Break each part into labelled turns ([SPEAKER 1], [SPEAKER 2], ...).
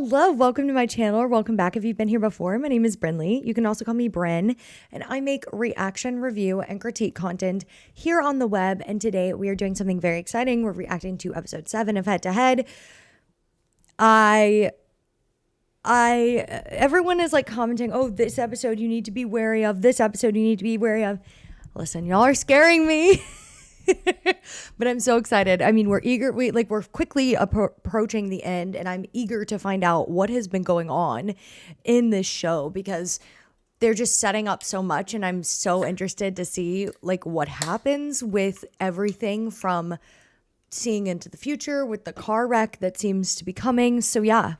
[SPEAKER 1] Hello, welcome to my channel, or welcome back if you've been here before. My name is Brinley. You can also call me Bryn, and I make reaction, review, and critique content here on the web. And today we are doing something very exciting. We're reacting to episode 7 of Head to Head. Everyone is like commenting, oh, this episode you need to be wary of. This episode you need to be wary of. Listen, y'all are scaring me. But I'm so excited. I mean, we're quickly approaching the end, and I'm eager to find out what has been going on in this show because they're just setting up so much, and I'm so interested to see like what happens with everything from seeing into the future with the car wreck that seems to be coming. So yeah.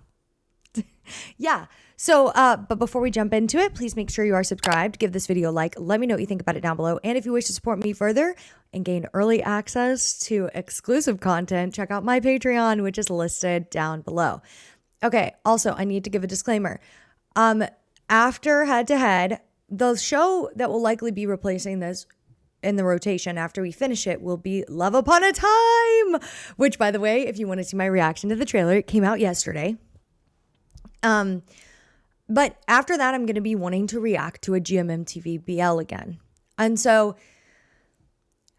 [SPEAKER 1] So, but before we jump into it, please make sure you are subscribed, give this video a like, let me know what you think about it down below. And if you wish to support me further and gain early access to exclusive content, check out my Patreon, which is listed down below. Okay. Also, I need to give a disclaimer. After Head to Head, the show that will likely be replacing this in the rotation after we finish it will be Love Upon a Time, which, by the way, if you want to see my reaction to the trailer, it came out yesterday. But after that, I'm going to be wanting to react to a GMMTV BL again. And so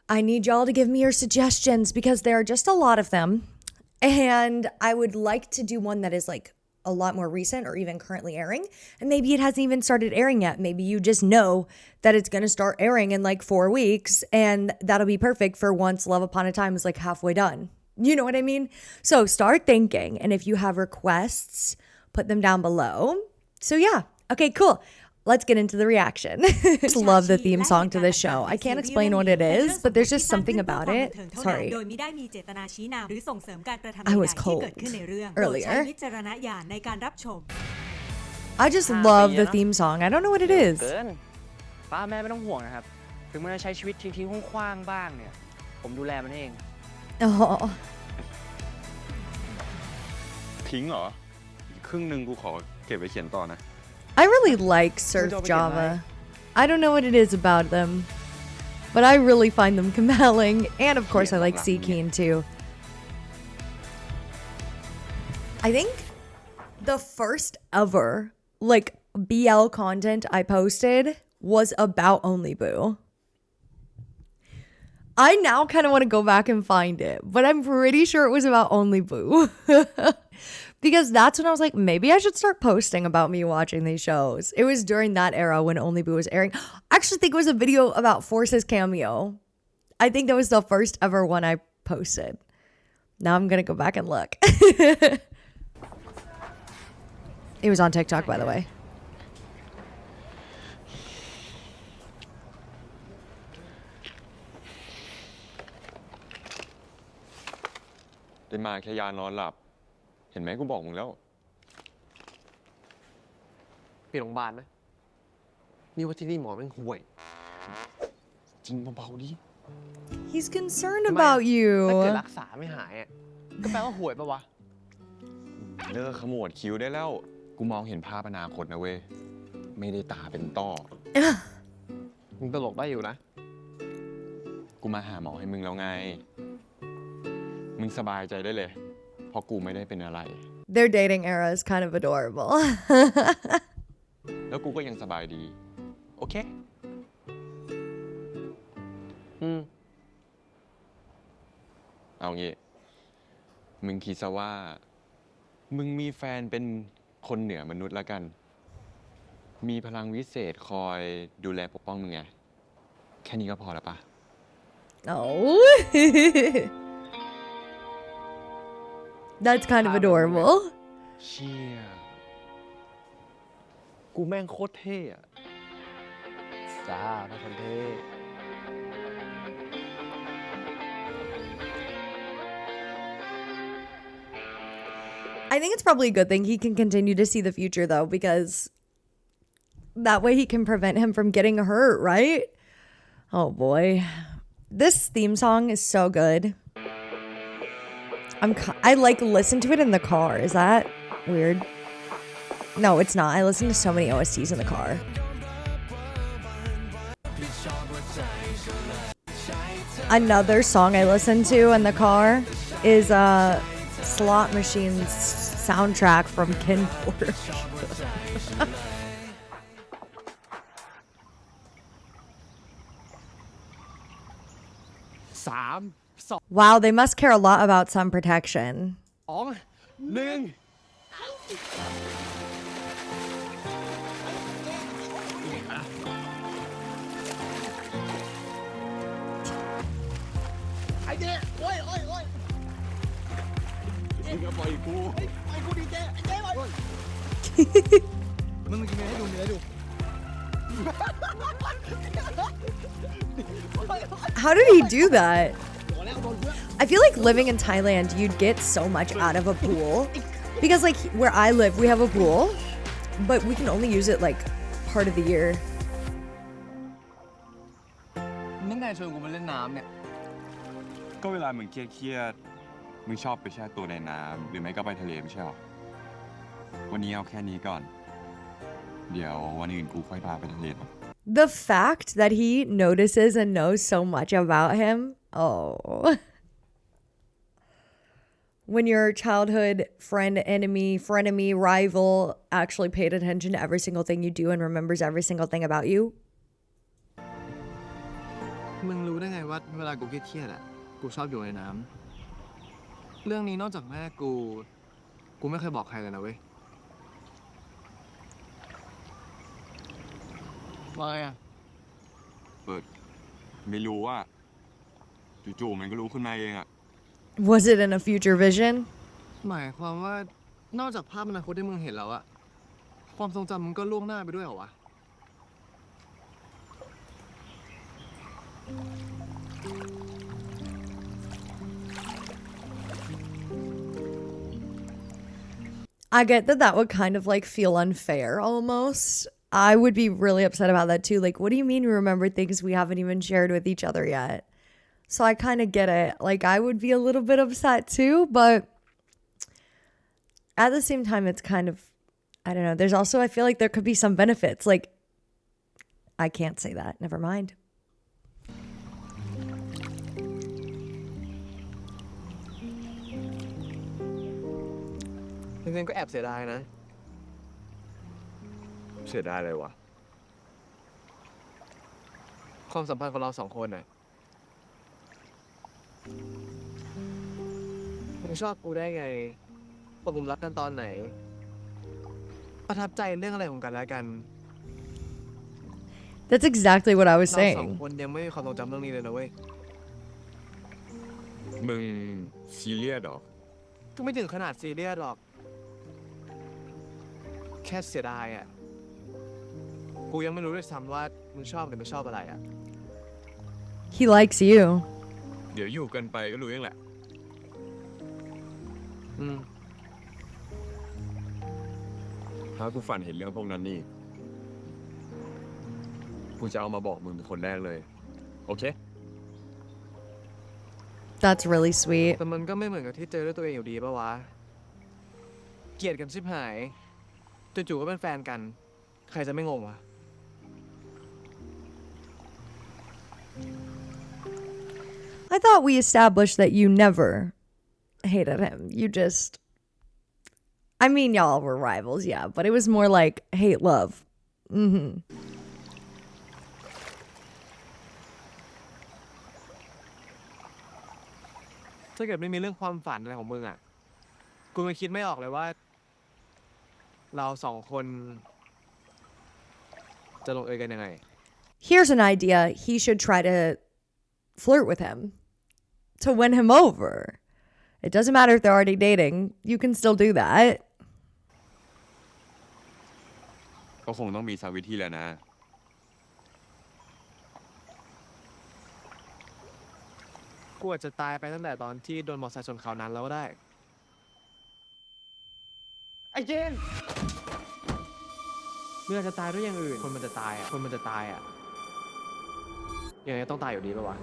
[SPEAKER 1] I need y'all to give me your suggestions because there are just a lot of them. And I would like to do one that is like a lot more recent or even currently airing. And maybe it hasn't even started airing yet. Maybe you just know that it's going to start airing in like 4 weeks. And that'll be perfect for once Love Upon a Time is like halfway done. You know what I mean? So start thinking. And if you have requests, put them down below. So yeah, okay, cool. Let's get into the reaction. I just love the theme song to this show. I can't explain what it is, but there's just something about it. Sorry. I was cold earlier. I just love the theme song. I don't know what it is.
[SPEAKER 2] ป้าแม่ไม่ต้องห่วงนะครับถึงมันจะใช้ชีวิตทิ้งๆขว้างๆบ้างเนี่ยผมดูแลมันเอง
[SPEAKER 3] ทิ้งเหรอครึ่งนึงกูขอเก็บไว้เขียนต่อนะ
[SPEAKER 1] I really like SurfJava. I don't know what it is about them, but I really find them compelling. And of course I like SeaKeen too. I think the first ever like BL content I posted was about Only Boo. I now kind of want to go back and find it, but I'm pretty sure it was about Only Boo. Because that's when I was like, maybe I should start posting about me watching these shows. It was during that era when Only Boo was airing. I actually think it was a video about Force's cameo. I think that was the first ever one I posted. Now I'm going to go back and look. It was on TikTok, by the way.
[SPEAKER 3] Theyมาแค่ยานอนหลับเห็นไหมกูบอกมึงแล้ว
[SPEAKER 4] ไปโรงพยาบาลไหมนี่ว่าที่นี่หมอแม่งห่วย
[SPEAKER 3] จริงเบาๆดิ
[SPEAKER 1] He's concerned about you
[SPEAKER 4] ถ้าเกิดรักษาไม่หายอ่ะก็แปลว่าห่วยปะวะ
[SPEAKER 3] เลิกขมวดคิ้วได้แล้วกูมองเห็นภาพอนาคตนะเว้ยไม่ได้ตาเป็นต้อ
[SPEAKER 4] มึงตลกได้อยู่นะ
[SPEAKER 3] กูมาหาหมอให้มึงแล้วไงมึงสบายใจได้เลยเพราะกูไม่ได้เป็นอะไร
[SPEAKER 1] Their dating era is kind of adorable
[SPEAKER 3] แล้วกูก็ยังสบายดีโอเคเอางี้มึงคิดซะว่ามึงมีแฟนเป็นคนเหนือมนุษย์ละกันมีพลังวิเศษคอยดูแลปกป้องมึงไงแค่นี้ก็พอแล้วปะ
[SPEAKER 1] Oh That's kind of adorable.
[SPEAKER 3] เชี่ย
[SPEAKER 4] กูแม่งโคตรเท่อะจ้าเป็นคนเท่
[SPEAKER 1] I think it's probably a good thing he can continue to see the future though, because that way he can prevent him from getting hurt, right? Oh boy. This theme song is so good. I like listen to it in the car. Is that weird? No, it's not. I listen to so many OSTs in the car. Another song I listen to in the car is Slot Machines soundtrack from Ken Porter. Wow, they must care a lot about sun protection.
[SPEAKER 4] 2 1 ไอ้เจ๊โอ้ยมึงก็ปล่อยกูดีเจ๊ไอ้เจ๊ปล่อยมึงกินให้ดูมีอะไรดู
[SPEAKER 1] How did he do that? I feel like living in Thailand, you'd get so much out of a pool. Because like where I live, we have a pool, but we can only use it like part of the year.
[SPEAKER 4] นี่ไงชวนกูมาเล่นน้ำเนี่ย
[SPEAKER 3] ก็เวลามึงเครียดๆมึงชอบไปแช่ตัวในน้ำหรือไม่ก็ไปทะเลไม่ใช่หรอ วันนี้เอาแค่นี้ก่อน เดี๋ยววันอื่นกูค่อยพาไปทะเล
[SPEAKER 1] The fact that he notices and knows so much about him. Oh. When your childhood friend, enemy, frenemy, rival actually paid attention to every single thing you do and remembers every single thing about you.
[SPEAKER 4] มึงรู้ได้ไงว่าเวลากูเครียดๆอ่ะ กูชอบอยู่ในน้ำ เรื่องนี้นอกจากแม่กูไม่เคยบอกใครเลยนะเว้ยว่าไงอ่ะ
[SPEAKER 3] ไม่รู้ว่าจู่ๆมันก็รู้ขึ้นมาเองอะ
[SPEAKER 1] Was it in a future vision?
[SPEAKER 4] หมายความว่านอกจากภาพอนาคตที่มึงเห็นแล้วอะความทรงจำมึงก็ล่วงหน้าไปด้วยเหรอวะ
[SPEAKER 1] I get that that would kind of like feel unfair almost. I would be really upset about that too. Like, what do you mean you remember things we haven't even shared with each other yet? So I kind of get it. Like, I would be a little bit upset too, but at the same time, it's kind of, I don't know. There's also, I feel like there could be some benefits. Like, I can't say that. Never mind.
[SPEAKER 4] จริงๆก็แอบเสียดายนะ
[SPEAKER 3] เสียดายเลยวะ
[SPEAKER 4] ความสัมพันธ์ของเราสองคนน่ะมึงชอบกูได้ไงตกหลุมรักกันตอนไหน ประทับใจเรื่องอะไรของกันและกัน
[SPEAKER 1] That's exactly what I was
[SPEAKER 4] เราสอง
[SPEAKER 1] saying.
[SPEAKER 4] คนยังไม่มีความทรงจำเรื่องนี้เลยนะเว้ย
[SPEAKER 3] มึงซีเรียสหรอ
[SPEAKER 4] ก็ไม่ถึงขนาดซีเรียสหรอก แค่เสียดายอ่ะ กูยังไม่รู้ด้วยซ้ำว่ามึงชอบหรือไม่ชอบอะไรอ่ะ
[SPEAKER 1] He likes you.
[SPEAKER 3] เดี๋ยวอยู่กันไปก็รู้เองแหละ ถ้ากูฝันเห็นเรื่องพวกนั้นนี่ กูจะเอามาบอกมึงเป็นคนแรกเลย โอเค
[SPEAKER 1] That's really sweet.
[SPEAKER 4] แต่มันก็ไม่เหมือนกับที่เจอด้วยตัวเองอยู่ดีป่ะวะ เกลียดกันชิบหายจู่ๆก็เป็นแฟนกัน ใครจะไม่งงวะ
[SPEAKER 1] I thought we established that you never hated him. You just, I mean, y'all were rivals, yeah, but it was more like hate love. Mm-hmm.
[SPEAKER 4] ถ้าเกิดไม่มีเรื่องความฝันอะไรของมึงอ่ะ กูไม่คิดไม่ออกเลยว่า เราสองคนจะลงเอยกันยังไง
[SPEAKER 1] Here's an idea. He should try to flirt with him to win him over. It doesn't matter if they're already dating. You can still do that.
[SPEAKER 3] ก็คงต้องมีสักวิธีแหละนะ
[SPEAKER 4] กูอาจจะตายไปตั้งแต่ตอนที่โดนมอเตอร์ไซค์ชนเขานั้นแล้วก็ได้ ไอ้เจนเมื่อจะตายด้วยอย่างอื่น คนมันจะตายอ่ะ ยังไงต้องตายอยู่ดีป่ะวะ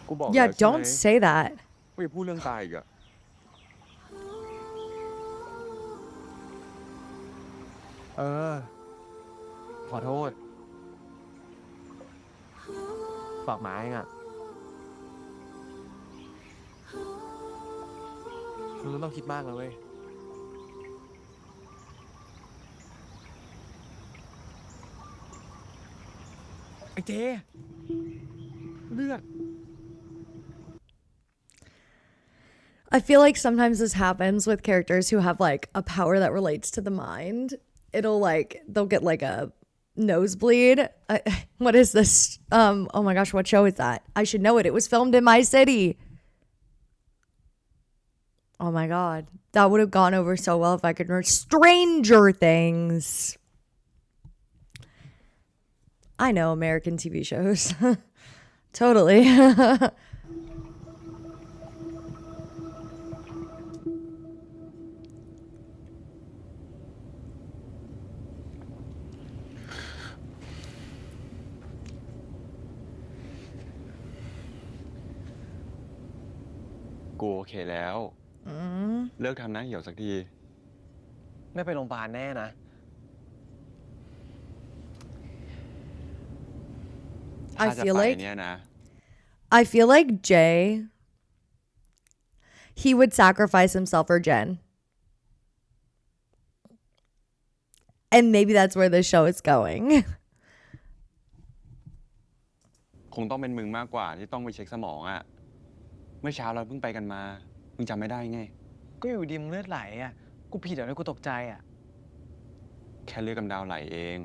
[SPEAKER 3] กูบอก
[SPEAKER 1] Yeah,
[SPEAKER 3] แล้วใช่ไหม
[SPEAKER 1] don't say that.
[SPEAKER 3] ว่าอย่าพูดเรื่องตายอีกอะ
[SPEAKER 4] เออ ขอโทษ ฝากหมาเองอ่ะมึงไม่ต้องคิดมากนะเว้ยไอ้เจเลือด
[SPEAKER 1] I feel like sometimes this happens with characters who have like a power that relates to the mind. They'll get like a nosebleed. What is this? Oh my gosh, what show is that? I should know it. It was filmed in my city. Oh my God. That would have gone over so well if I could remember. Stranger Things. I know American TV shows. Totally.
[SPEAKER 3] กูโอเคแล้ว เลิกทำหน้าเหี่ยวสักที
[SPEAKER 4] ไม่ไปโรงพยาบาลแน่นะ
[SPEAKER 1] I
[SPEAKER 3] ถ้าจะ
[SPEAKER 1] feel
[SPEAKER 3] ไป
[SPEAKER 1] like
[SPEAKER 3] เนี่ยนะ
[SPEAKER 1] I feel like Jay, he would sacrifice himself for Jen. And maybe that's where the show is going.
[SPEAKER 3] คงต้องเป็นมึงมากกว่าที่ต้องไปเช็คสมองอะเมื่อเช้าเราเพิ่งไปกันมา มึงจำไม่ได้ไง
[SPEAKER 4] ก็อยู่ดีมึงเลือดไหลอ่ะ กูผิดอะไรกูตกใจอ่ะ
[SPEAKER 3] แค่เลือดกำเดาไหลเอง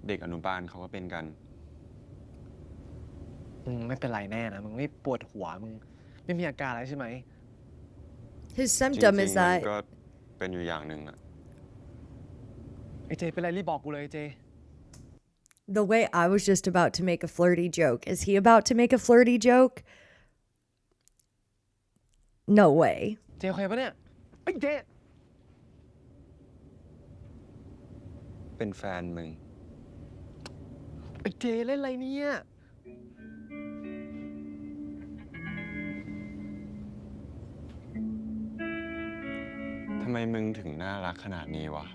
[SPEAKER 3] เด็กอนุบาลเขาก็เป็นกัน
[SPEAKER 4] มึงไม่เป็นไรแน่นะ มึงไม่ปวดหัว มึงไม่มีอาการอะไรใช่ไหม
[SPEAKER 1] His
[SPEAKER 3] จริ
[SPEAKER 1] symptom
[SPEAKER 3] ง
[SPEAKER 1] is
[SPEAKER 3] ๆมัน
[SPEAKER 1] that
[SPEAKER 3] ก็เป็นอยู่อย่างหนึ่งอะ
[SPEAKER 4] ไอ้เจเป็นไรรีบบอกกูเลยไอ้เจ
[SPEAKER 1] the way I was just about to make a flirty joke. Is he about to make a flirty joke? No way.
[SPEAKER 4] เจโอเคปะเนี่ยไอ้เจ
[SPEAKER 3] เป็นแฟนมึง
[SPEAKER 4] ไอ้เจเล่นอะไรเนี่ย
[SPEAKER 3] ทำไมมึงถึงน่ารักขนาดนี้วะ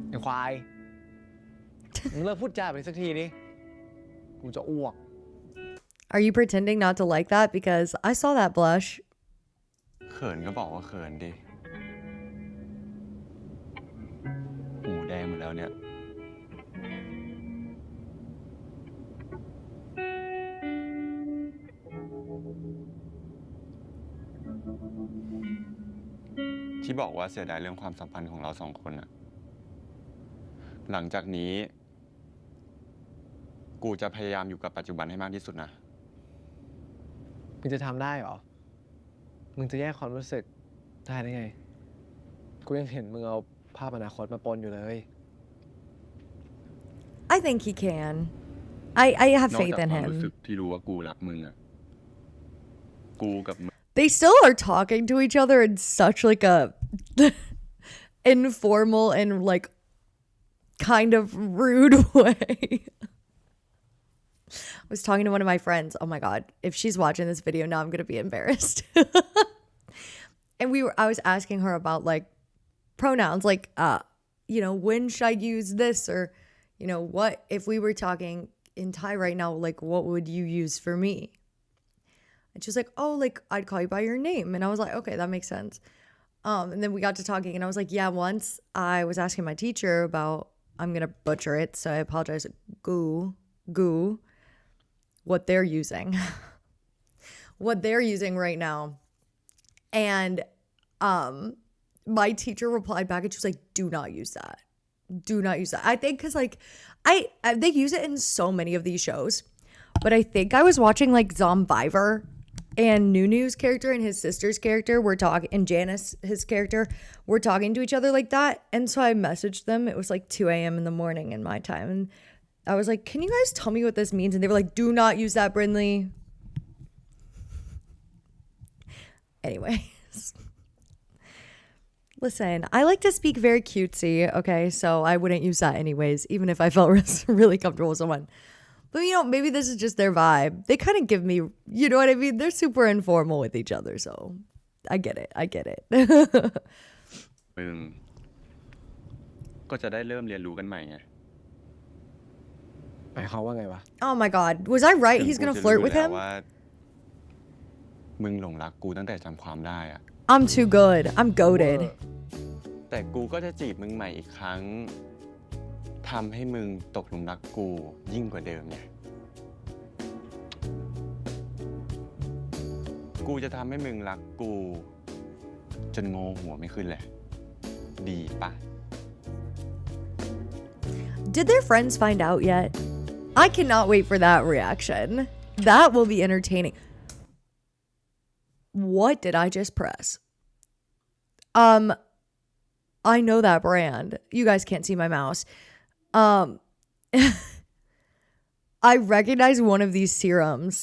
[SPEAKER 4] ไอ้ควาย มึงเลิกพูดจาไปสักทีดิกูจะอ้วก
[SPEAKER 1] Are you pretending not to like that? Because I saw that blush.
[SPEAKER 3] เขินก็บอกว่าเขินดิ หูแดงหมดแล้วเนี่ย ที่บอกว่าเสียดายเรื่องความสัมพันธ์ของเราสองคนอะหลังจากนี้ กูจะพยายามอยู่กับปัจจุบันให้มากที่สุดนะ
[SPEAKER 4] มึงจะทำได้เหรอ มึงจะแยกความรู้สึกได้ได้ไง กูยังเห็นมึงเอาภาพอนาคตมาปนอยู่เลย
[SPEAKER 1] I think he can. I have
[SPEAKER 3] นอก
[SPEAKER 1] faith
[SPEAKER 3] จาก
[SPEAKER 1] in
[SPEAKER 3] ความรู้สึ
[SPEAKER 1] him.
[SPEAKER 3] กที่รู้ว่ากูรักมึงอะกูกับมึง
[SPEAKER 1] They still are talking to each other in such like a informal and like kind of rude way. I was talking to one of my friends. Oh my God. If she's watching this video now, I'm going to be embarrassed. And I was asking her about like pronouns, like, when should I use this? Or, what if we were talking in Thai right now, like, what would you use for me? And she was like, oh, like, I'd call you by your name. And I was like, okay, that makes sense. And then we got to talking and I was like, yeah, once I was asking my teacher about, I'm going to butcher it, so I apologize, goo, what they're using. What they're using right now. And my teacher replied back and she was like, do not use that. Do not use that. I think because like they use it in so many of these shows. But I think I was watching like Zombiver and Nunu's character and his sister's character were talking, and Janice, his character, were talking to each other like that. And so I messaged them. It was like 2 a.m. in the morning in my time. And I was like, can you guys tell me what this means? And they were like, do not use that, Brindley. Anyways. Listen, I like to speak very cutesy, okay? So I wouldn't use that anyways, even if I felt really comfortable with someone. But, maybe this is just their vibe. They kind of give me, you know what I mean? They're super informal with each other, so I get it.
[SPEAKER 3] มึงก็ ก็จะได้เริ่มเรียนรู้กันใหม่ไง
[SPEAKER 4] หมายความว่าไงวะ
[SPEAKER 1] Oh my god, was I right? He's gonna flirt with him?
[SPEAKER 3] ว่ามึงหลงรักกูตั้งแต่จำความได้อะ
[SPEAKER 1] I'm too good. I'm goated.
[SPEAKER 3] แต่กูก็จะจีบมึงใหม่อีกครั้งทำให้มึงตกหลุมรักกูยิ่งกว่าเดิมไงกูจะทำให้มึงรักกูจนโง่หัวไม่ขึ้นเลยดีปะ
[SPEAKER 1] Did their friends find out yet? I cannot wait for that reaction. That will be entertaining. What did I just press? I know that brand. You guys can't see my mouse. I recognize one of these serums.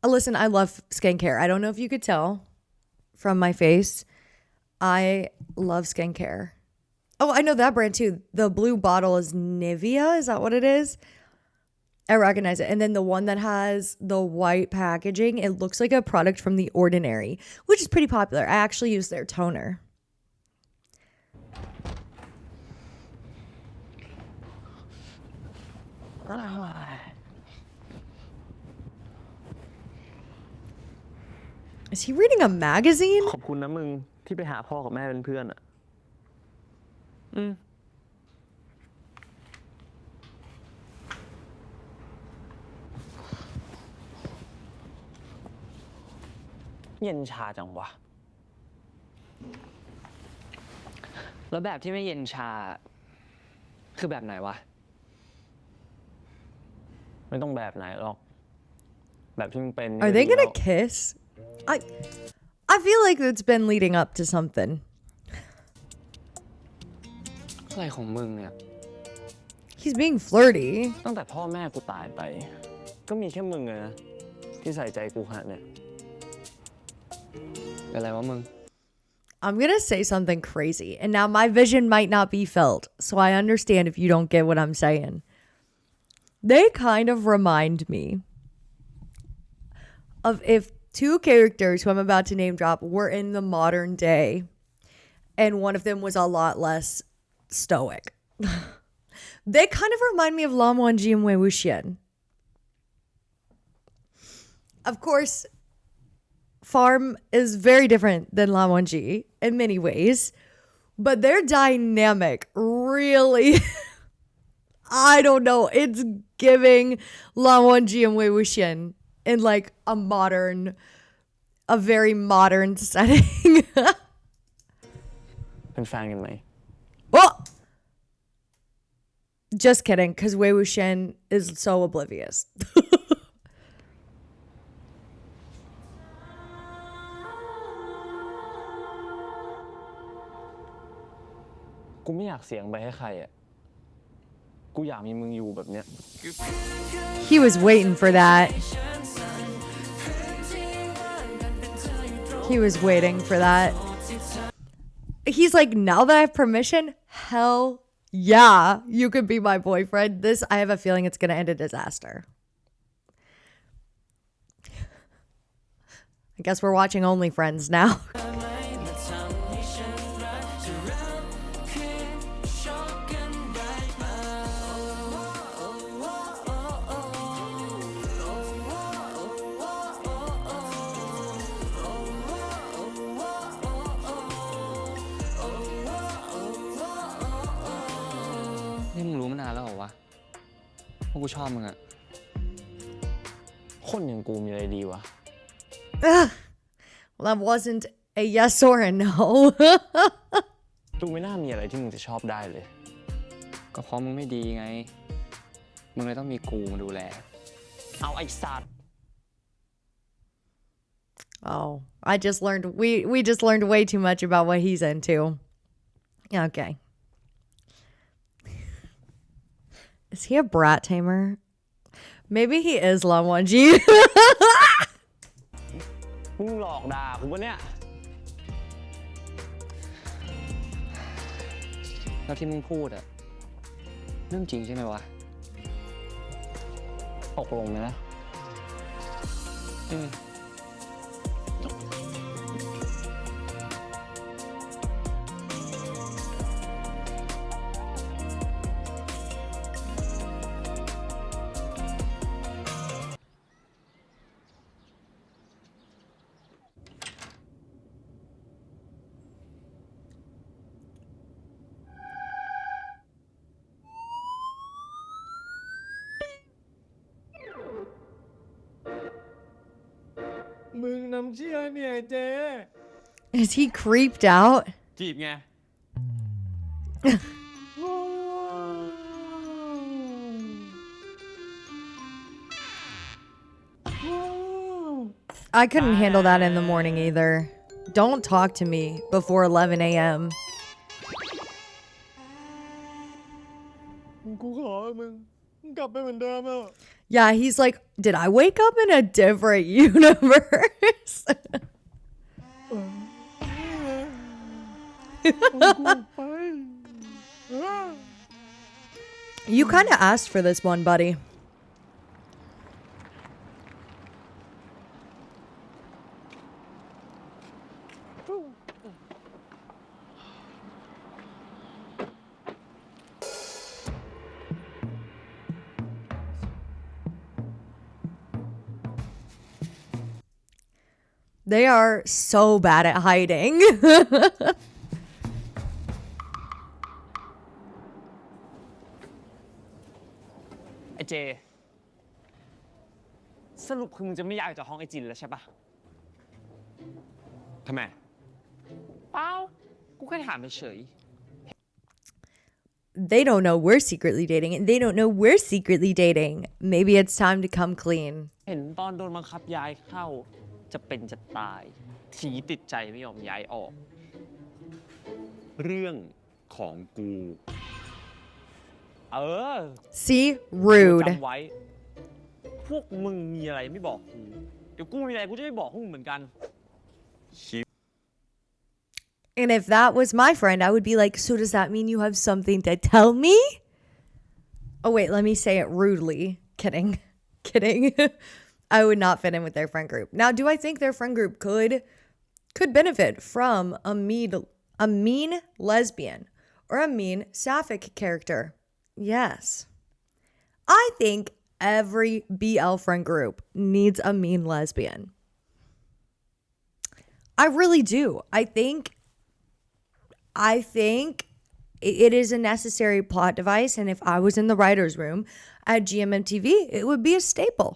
[SPEAKER 1] Listen, I love skincare. I don't know if you could tell from my face. I love skincare. Oh, I know that brand too. The blue bottle is Nivea. Is that what it is? I recognize it. And then the one that has the white packaging, it looks like a product from The Ordinary, which is pretty popular. I actually use their toner. Is he reading a magazine?
[SPEAKER 5] ขอบคุณนะมึงที่ไปหาพ่อกับแม่เป็นเพื่อนอ่ะเย็นชาจังวะ
[SPEAKER 2] แล้วแบบที่ไม่เย็นชา คือแบบไหนวะ
[SPEAKER 5] ไม่ต้องแบบไหนหรอก แบบที่มึงเป็น
[SPEAKER 1] Are they gonna kiss? I feel like it's been leading up to something.
[SPEAKER 2] อะไรของมึงเนี่ย
[SPEAKER 1] He's being flirty.
[SPEAKER 5] ตั้งแต่พ่อแม่กูตายไป ก็มีแค่มึงไงนะที่ใส่ใจกูขนาดเนี่ย
[SPEAKER 2] เป็นอะไรวะมึง
[SPEAKER 1] I'm gonna say something crazy, and now my vision might not be felt, so I understand if you don't get what I'm saying. They kind of remind me of if two characters who I'm about to name drop were in the modern day, and one of them was a lot less stoic. They kind of remind me of Lam Wonji and Wei Wuxian. Of course, Farm is very different than Lam Wonji in many ways, but their dynamic really, I don't know, it's giving Lam Wonji and Wei Wuxian in like a very modern setting.
[SPEAKER 5] เป็นแฟนกันไหม
[SPEAKER 1] Well, just kidding, because Wei Wuxian is so oblivious.
[SPEAKER 5] กูไม่อยากเสียงไปให้ใครอ่ะ กูอยากมีมึงอยู่แบบเนี้ย
[SPEAKER 1] He was waiting for that. He was waiting for that. He's like, now that I have permission, hell yeah, you could be my boyfriend. This, I have a feeling it's going to end a disaster. I guess we're watching Only Friends now.
[SPEAKER 2] นี่มึงรู้มานานแล้วเหรอวะว่ากูชอบมึงอะ
[SPEAKER 5] คนอย่างกูมีอะไรดีวะ
[SPEAKER 1] Ugh. Well, that wasn't a yes or a no.
[SPEAKER 5] ดูไม่น่ามีอะไรที่มึงจะชอบได้เลย
[SPEAKER 2] ก็เพราะมึงไม่ดีไง มึงเลยต้องมีกูมาดูแล
[SPEAKER 5] เอาไอ้สัตว์
[SPEAKER 1] Oh, I just learned, we just learned way too much about what he's into. Okay. Is he a brat tamer? Maybe he is Lam Wonji.
[SPEAKER 5] มึงหลอกด่ากูปะเนี่ย
[SPEAKER 2] แล้วที่มึงพูดอะเรื่องจริงใช่ไหมวะ
[SPEAKER 5] ตกลงไหมนะ
[SPEAKER 2] เ
[SPEAKER 4] น้ำเชื่อเนี่ยเจ๊
[SPEAKER 1] Is he creeped out?
[SPEAKER 3] จีบไง
[SPEAKER 1] I couldn't handle that in the morning either. Don't talk to me before 11 a.m.
[SPEAKER 4] กูขอมึงกลับไปเหมือนเดิมอ่ะ
[SPEAKER 1] Yeah, he's like, did I wake up in a different universe? You kind of asked for this one, buddy. They are so bad at hiding.
[SPEAKER 2] ไอเจ สรุปคือมึงจะไม่อยากจากห้องไอจินแล้วใช่ปะ
[SPEAKER 3] ทำไม
[SPEAKER 2] เปล่า กูแค่ถามเฉย
[SPEAKER 1] They don't know we're secretly dating, and they don't know we're secretly dating. Maybe it's time to come clean.
[SPEAKER 2] เห็นตอนโดนบังคับย้ายเข้า จะเป็นจะตาย ทีติดใจไม่ยอมย้ายออก
[SPEAKER 3] เรื่องของกู
[SPEAKER 2] เออ
[SPEAKER 1] See? Rude.
[SPEAKER 2] จำไว้ พวกมึงมีอะไรไม่บอกกู เดี๋ยวกูมีอะไรกูจะไม่บอกพวกมึงเหมือนกัน
[SPEAKER 1] And if that was my friend, I would be like, so does that mean you have something to tell me? Oh, wait, let me say it rudely. Kidding. Kidding. I would not fit in with their friend group. Now, do I think their friend group could benefit from a mean lesbian or a mean sapphic character? Yes. I think every BL friend group needs a mean lesbian. I really do. I think it is a necessary plot device, and if I was in the writer's room at GMMTV, it would be a staple.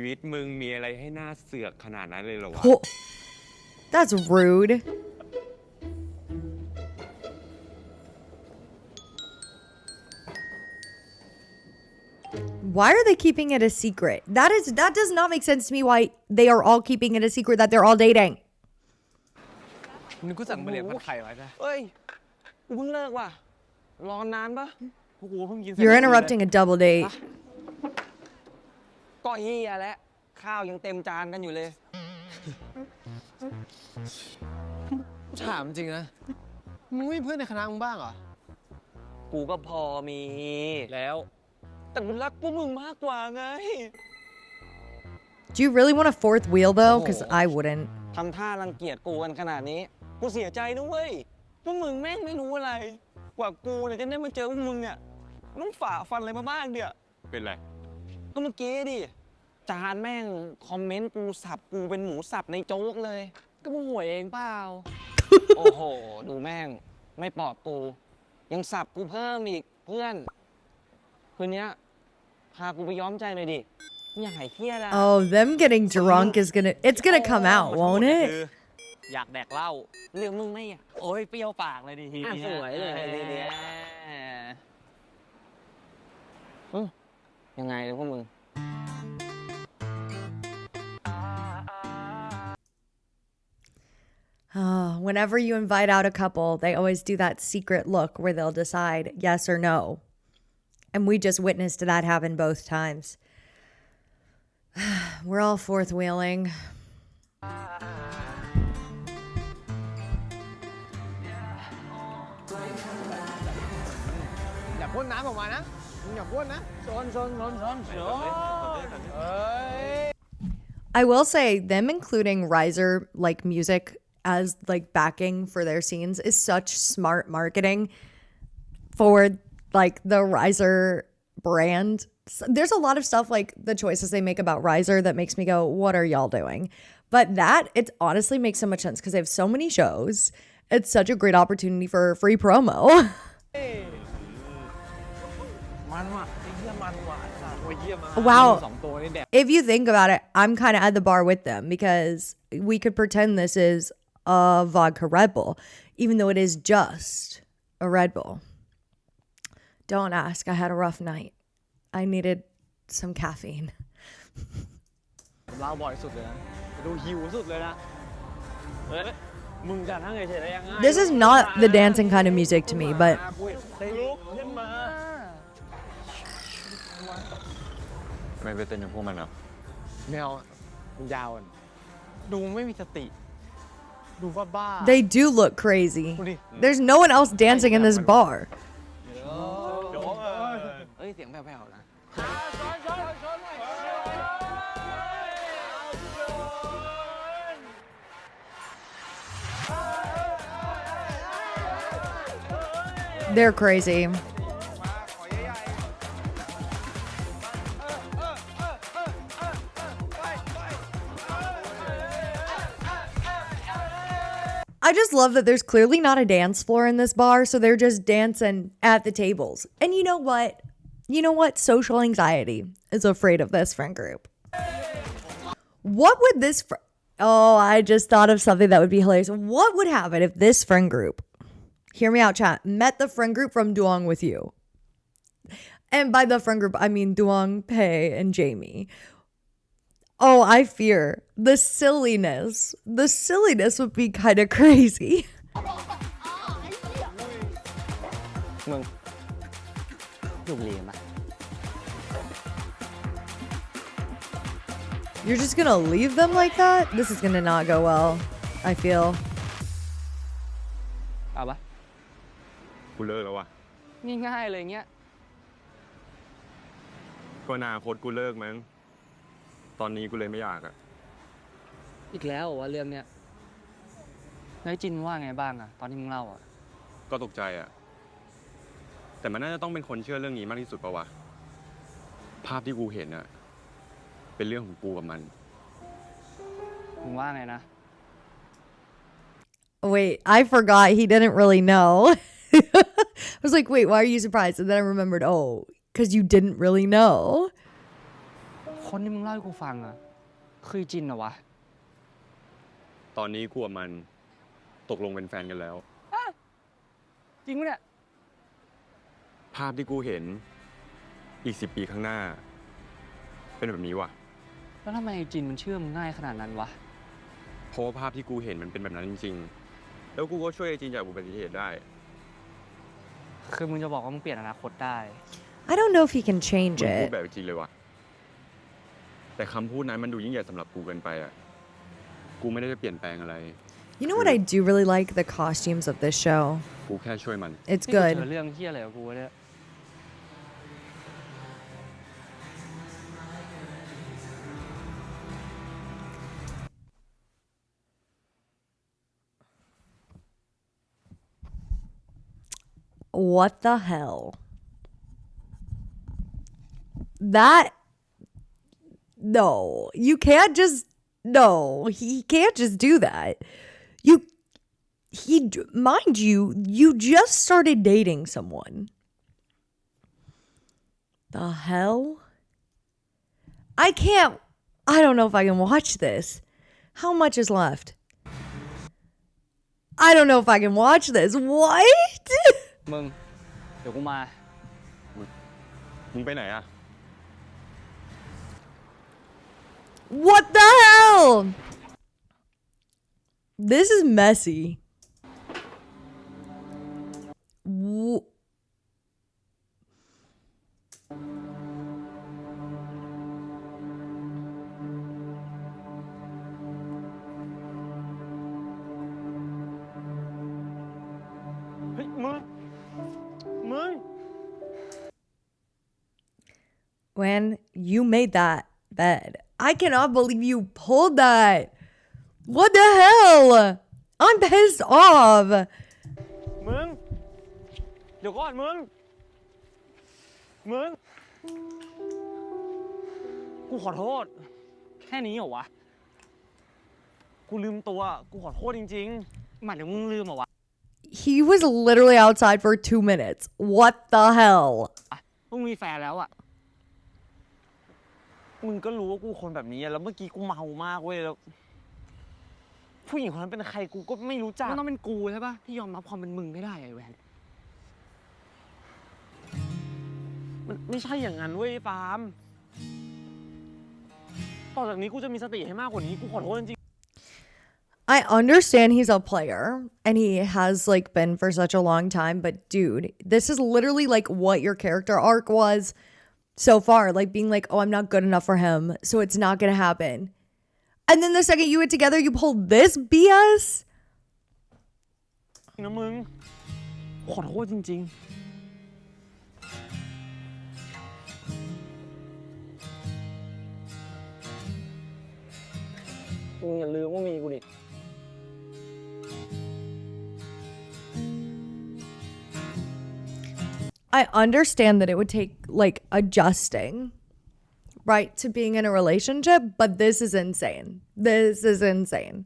[SPEAKER 3] ชีวิตมึงมีอะไรให้หน้าเสือกขนาดนั้นเลยเหรอวะ
[SPEAKER 1] Oh, that's rude. Why are they keeping it a secret? That does not make sense to me why they are all keeping it a secret that they're all dating.
[SPEAKER 4] นึกกูสั่งมาเรียนผัดไข่ไว้นะ
[SPEAKER 2] เฮ้ย กูเพิ่งเลิกว่ะ รอนานปะพวกกูเพิ่งกินเสร็จ
[SPEAKER 1] You're interrupting a double date.
[SPEAKER 2] ก็เฮียแล้วข้าวยังเต็มจานกันอยู่เลย
[SPEAKER 4] กูถามจริงนะ มึงไม่มีเพื่อนในคณะมึงบ้างเหรอ
[SPEAKER 2] กูก็พอมี แล้ว แต่กูรักพวกมึงมากกว่าไง
[SPEAKER 1] Do you really want a fourth wheel though? Because I wouldn't.
[SPEAKER 2] ทำท่ารังเกียจกูกันขนาดนี้ กูเสียใจนะเว้ย พวกมึงแม่งไม่รู้อะไร กว่ากูเนี่ยจะได้มาเจอพวกมึงเนี่ยต้องฝ่าฟันอะไรมาบ้างเดี๋ย
[SPEAKER 3] เป็นไร
[SPEAKER 2] ก็เมื่อกี้ดิ จานแม่งคอมเมนต์กูสับกูเป็นหมูสับในโจ๊กเลย ก็มึงห่วยเองเปล่า โอ้โห ดูแม่งไม่ปลอบกู ยังสับกูเพิ่มอีกเพื่อน คืนนี้พากูไปย้อมใจหน่อยดิอย่าหายเครียดอะ
[SPEAKER 1] Oh, them getting drunk it's gonna come out, won't it?
[SPEAKER 2] อยากแดกเหล้าเรื่องมึงไม่อยากโอ้ยเปรี้ยวปากเลยดิทีนี้สวยเลยทีนี้ยังไงเลยพวกมึง
[SPEAKER 1] Whenever you invite out a couple, they always do that secret look where they'll decide yes or no. And we just witnessed that happen both times. We're all fourth wheeling.
[SPEAKER 4] อย่าพ่นน้ำออกมานะ มึงอย่าพ่นนะชน
[SPEAKER 1] I will say them including riser like music as like backing for their scenes is such smart marketing for like the riser brand. There's a lot of stuff like the choices they make about riser that makes me go, what are y'all doing? But that it honestly makes so much sense because they have so many shows. It's such a great opportunity for free promo.
[SPEAKER 2] ม
[SPEAKER 5] มันว่ะไอ้เหี้ยมันว่ะสัตว์โอ้ยเหี้ยมา
[SPEAKER 1] Wow.
[SPEAKER 5] สองตัวนี่แดก
[SPEAKER 1] If you think about it, I'm kind of at the bar with them because we could pretend this is a vodka Red Bull, even though it is just a Red Bull. Don't ask. I had a rough night. I needed some caffeine.
[SPEAKER 5] เล่าบ่อยสุดเลยนะดูหิวสุดเลยนะเฮ้ยมึงจะนั่งเฉยๆได้ยังไง
[SPEAKER 1] This is not the dancing kind of music to me, but
[SPEAKER 5] ลุกขึ้นมา
[SPEAKER 3] ไม่ไปเต้นกับพวกมันเหรอ
[SPEAKER 4] ไม่เอามันยาวอ่ะดูไม่มีสติ ดูบ้า
[SPEAKER 1] they do look crazy.
[SPEAKER 4] ดูดิ
[SPEAKER 1] There's no one else dancing in this bar.
[SPEAKER 2] เอ้ยเสียงแผ่วๆนะ
[SPEAKER 1] They're crazy. I just love that there's clearly not a dance floor in this bar, so they're just dancing at the tables. And you know what? You know what? Social anxiety is afraid of this friend group. What would this oh, I just thought of something that would be hilarious. What would happen if this friend group, hear me out, chat, met the friend group from Duong with you? And by the friend group, I mean Duong, Pei, and Jamie. Oh, I fear the silliness. The silliness would be kind of crazy.
[SPEAKER 2] มึงลูกเรียนปะ
[SPEAKER 1] You're just gonna leave them like that? This is gonna not go well, I feel.
[SPEAKER 2] เอาปะ
[SPEAKER 3] กูเลิกแล้วว่ะ
[SPEAKER 2] ง่ายๆเลยเงี้ย
[SPEAKER 3] ก็อนาคตกูเลิกมั้ง ตอนนี้กูเลยไม่อยากอะ
[SPEAKER 2] อีกแล้วว่าเรื่องเนี้ยนายจินว่าไงบ้างอะตอนที่มึงเล่าอะ
[SPEAKER 3] ก็ตกใจอะแต่มันน่าจะต้องเป็นคนเชื่อเรื่องนี้มากที่สุดปะวะ ภาพที่กูเห็นอะเป็นเรื่องของกูกับมัน
[SPEAKER 2] มึงว่าไงนะ
[SPEAKER 1] Wait, I forgot he didn't really know. I was like, wait, why are you surprised? And then I remembered, oh, because you didn't really know.
[SPEAKER 2] คนที่มึงเล่าให้กูฟังอะคือจินเหรอวะ
[SPEAKER 3] ตอนนี้กูกับมันตกลงเป็นแฟนกันแล้ว
[SPEAKER 2] จริงปะเนี่ย
[SPEAKER 3] ภาพที่กูเห็นอีก10 ปีข้างหน้า เป็นแบบนี้ว่ะ
[SPEAKER 2] แล้วทำไมจินมันเชื่อมึงง่ายขนาดนั้นวะ
[SPEAKER 3] เพราะว่าภาพที่กูเห็นมันเป็นแบบนั้นจริงๆ แล้วกูก็ช่วยไอ้จีนจากอุบัติเหตุได้
[SPEAKER 2] คือมึงจะบอกว่ามึงเปลี่ยนอนาคตได้
[SPEAKER 1] I don't know if he can change
[SPEAKER 3] มึงพูด
[SPEAKER 1] it.
[SPEAKER 3] แบบจริงเลยว่ะ แต่คำพูดนั้นมันดูยิ่งใหญ่สำหรับกูเกินไปอ่ะ กูไม่ได้จะเปลี่ยนแปลงอะไร
[SPEAKER 1] You know what I do really like? The costumes of this show.
[SPEAKER 3] กูแค่ช่วยมัน
[SPEAKER 1] It's
[SPEAKER 2] นี่กูเจอ
[SPEAKER 1] good.
[SPEAKER 2] เรื่องเฮี้ยอะไรกับกูวะเนี่ย
[SPEAKER 1] What the hell? That no, you can't just no, he can't just do that. Mind you, you just started dating someone. The hell? I don't know if I can watch this. How much is left? I don't know if I can watch this. What?
[SPEAKER 2] มึง เดี๋ยวกูมา
[SPEAKER 3] มึงไปไหนอ่ะ
[SPEAKER 1] What the hell? This is messy. Wh-
[SPEAKER 5] เฮ้ยมึง
[SPEAKER 1] When you made that bed, I cannot believe you pulled that. What the hell? I'm pissed off.
[SPEAKER 5] มึง เดี๋ยวก่อนมึง กูขอโทษ
[SPEAKER 2] แค่นี้เหรอวะ
[SPEAKER 5] กูลืมตัว กูขอโทษจริง
[SPEAKER 2] หมายถึงมึงลืมเหรอวะ
[SPEAKER 1] He was literally outside for 2 minutes. What the hell?
[SPEAKER 5] มึงมีแฟนแล้วอ่ะมึงก็รู้ว่ากูคนแบบนี้อะแล้วเมื่อกี้กูเมามากเว้ยแล้วผู้หญิงคนนั้นเป็นใครกูก็ไม่รู้จักมันต้องเป็นกูใช่ปะที่ยอมรับความเป็นมึงไม่ได้ไอ้แวนมันไม่ใช่อย่างนั้นเว้ยฟาร์มต่อจากนี้กูจะมีสติให้มากกว่านี้กูขอโทษจริง
[SPEAKER 1] I understand he's a player and he has like been for such a long time, but dude, this is literally like what your character arc was so far, like being like, oh, I'm not good enough for him, so it's not gonna happen. And then the second you get together, you pull this BS?
[SPEAKER 5] นะมึงขอโทษจริงๆมึงอย่าลืมว่ามีกูดิ
[SPEAKER 1] I understand that it would take like adjusting, right, to being in a relationship, but this is insane. This is insane.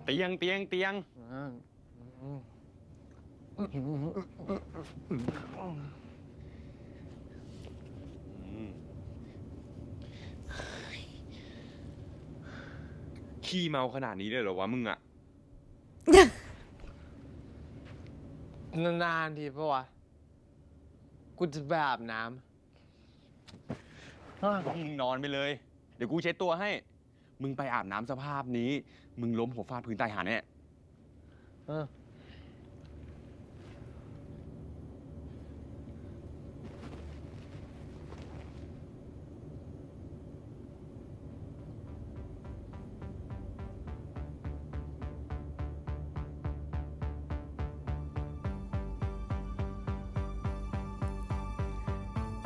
[SPEAKER 3] เตียงเตียงเตียงขี้เมาขนาดนี้เลยเหรอวะมึงอะ
[SPEAKER 4] นานๆทีปะวะ กูจะไปอาบน้
[SPEAKER 3] มึงนอนไปเลย เดี๋ยวกูเช็ดตัวให้ มึงไปอาบน้ำสภาพนี้ มึงล้มหัวฟาดพื้นตายหาแน่
[SPEAKER 4] ำ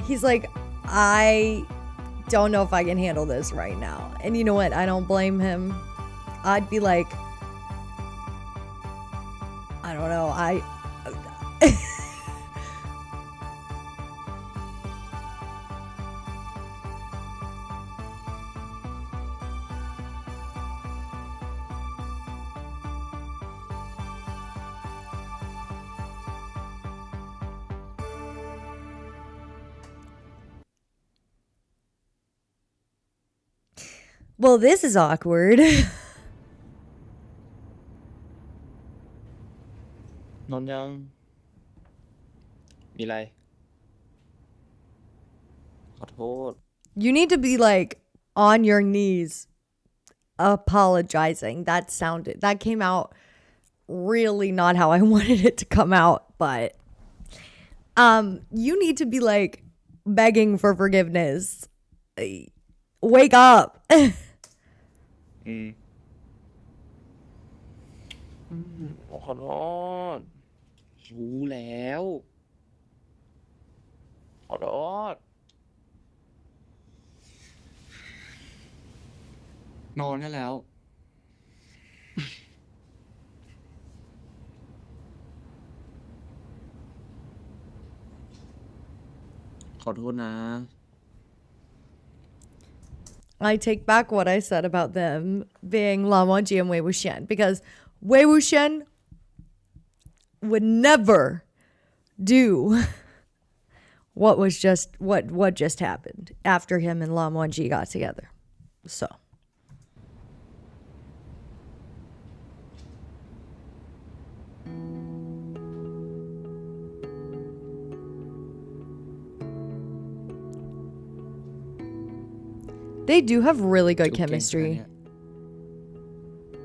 [SPEAKER 1] He's like, I don't know if I can handle this right now. And you know what? I don't blame him. I'd be like, I don't know. Well, this is awkward.
[SPEAKER 5] นอนยัง มีอะไร ขอโทษ
[SPEAKER 1] You need to be like on your knees apologizing. That came out really not how I wanted it to come out, but you need to be like begging for forgiveness. Wake up.
[SPEAKER 5] ขอโทษรู้แล้ว ขอโทษ นอนได้แล้ว ขอโทษนะ
[SPEAKER 1] I take back what I said about them being Lamonji and Wei Wuxian because Wei Wuxian would never do what just happened after him and Lamonji got together. So they do have really good chemistry.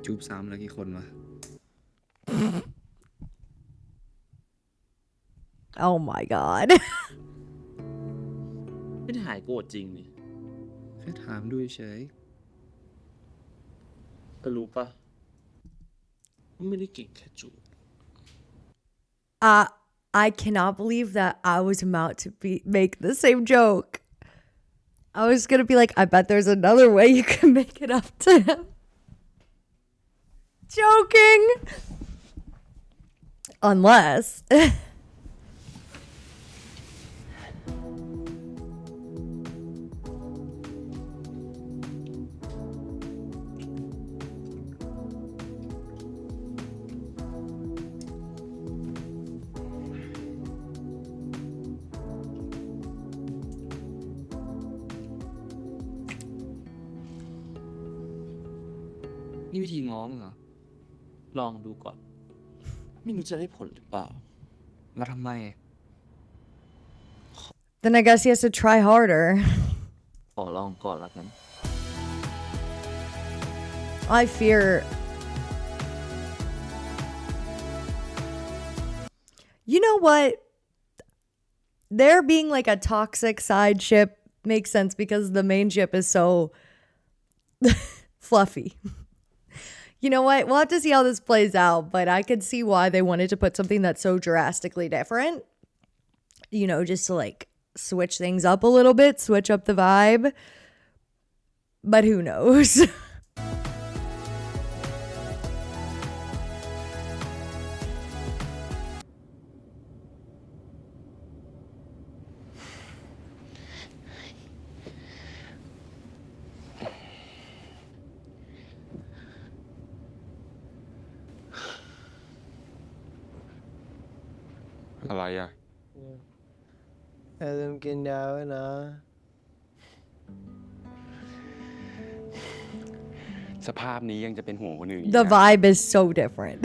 [SPEAKER 5] จูบซ้ำแล้วกี่คนวะ
[SPEAKER 1] Oh my god.
[SPEAKER 5] ไม่ได้หายโกรธจริงนี่แค่ถามดูเฉยก็รู้ปะว่าไม่ได้เก่งแค่จูบ
[SPEAKER 1] I cannot believe that I was about to make the same joke. I was gonna be like, I bet there's another way you can make it up to him. Joking. Unless.
[SPEAKER 5] นี่วิธีง้อมึงเหรอลองดูก่อนไม่รู้จะได้ผลหรือเปล่ามาทำไม
[SPEAKER 1] Then I guess he has to try harder.
[SPEAKER 5] ขอลองก่อนละกัน
[SPEAKER 1] I fear. You know what? There being like a toxic side ship makes sense because the main ship is so fluffy. You know what? We'll have to see how this plays out, but I could see why they wanted to put something that's so drastically different. You know, just to like switch things up a little bit, switch up the vibe. But who knows?
[SPEAKER 3] อะไรอ่ะ
[SPEAKER 4] อย่าลืมกินยาไว้นะ
[SPEAKER 3] สภาพนี้ยังจะเป็นห่วงคนอื่นอีก
[SPEAKER 1] The
[SPEAKER 3] นะ
[SPEAKER 1] vibe is so different.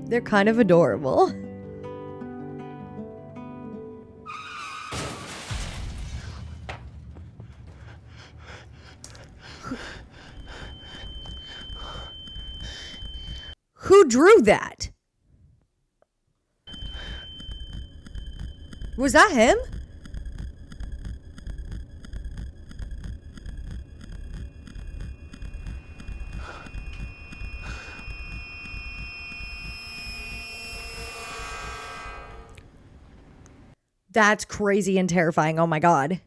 [SPEAKER 1] They're kind of adorable. Who drew that? Was that him? That's crazy and terrifying. Oh my God.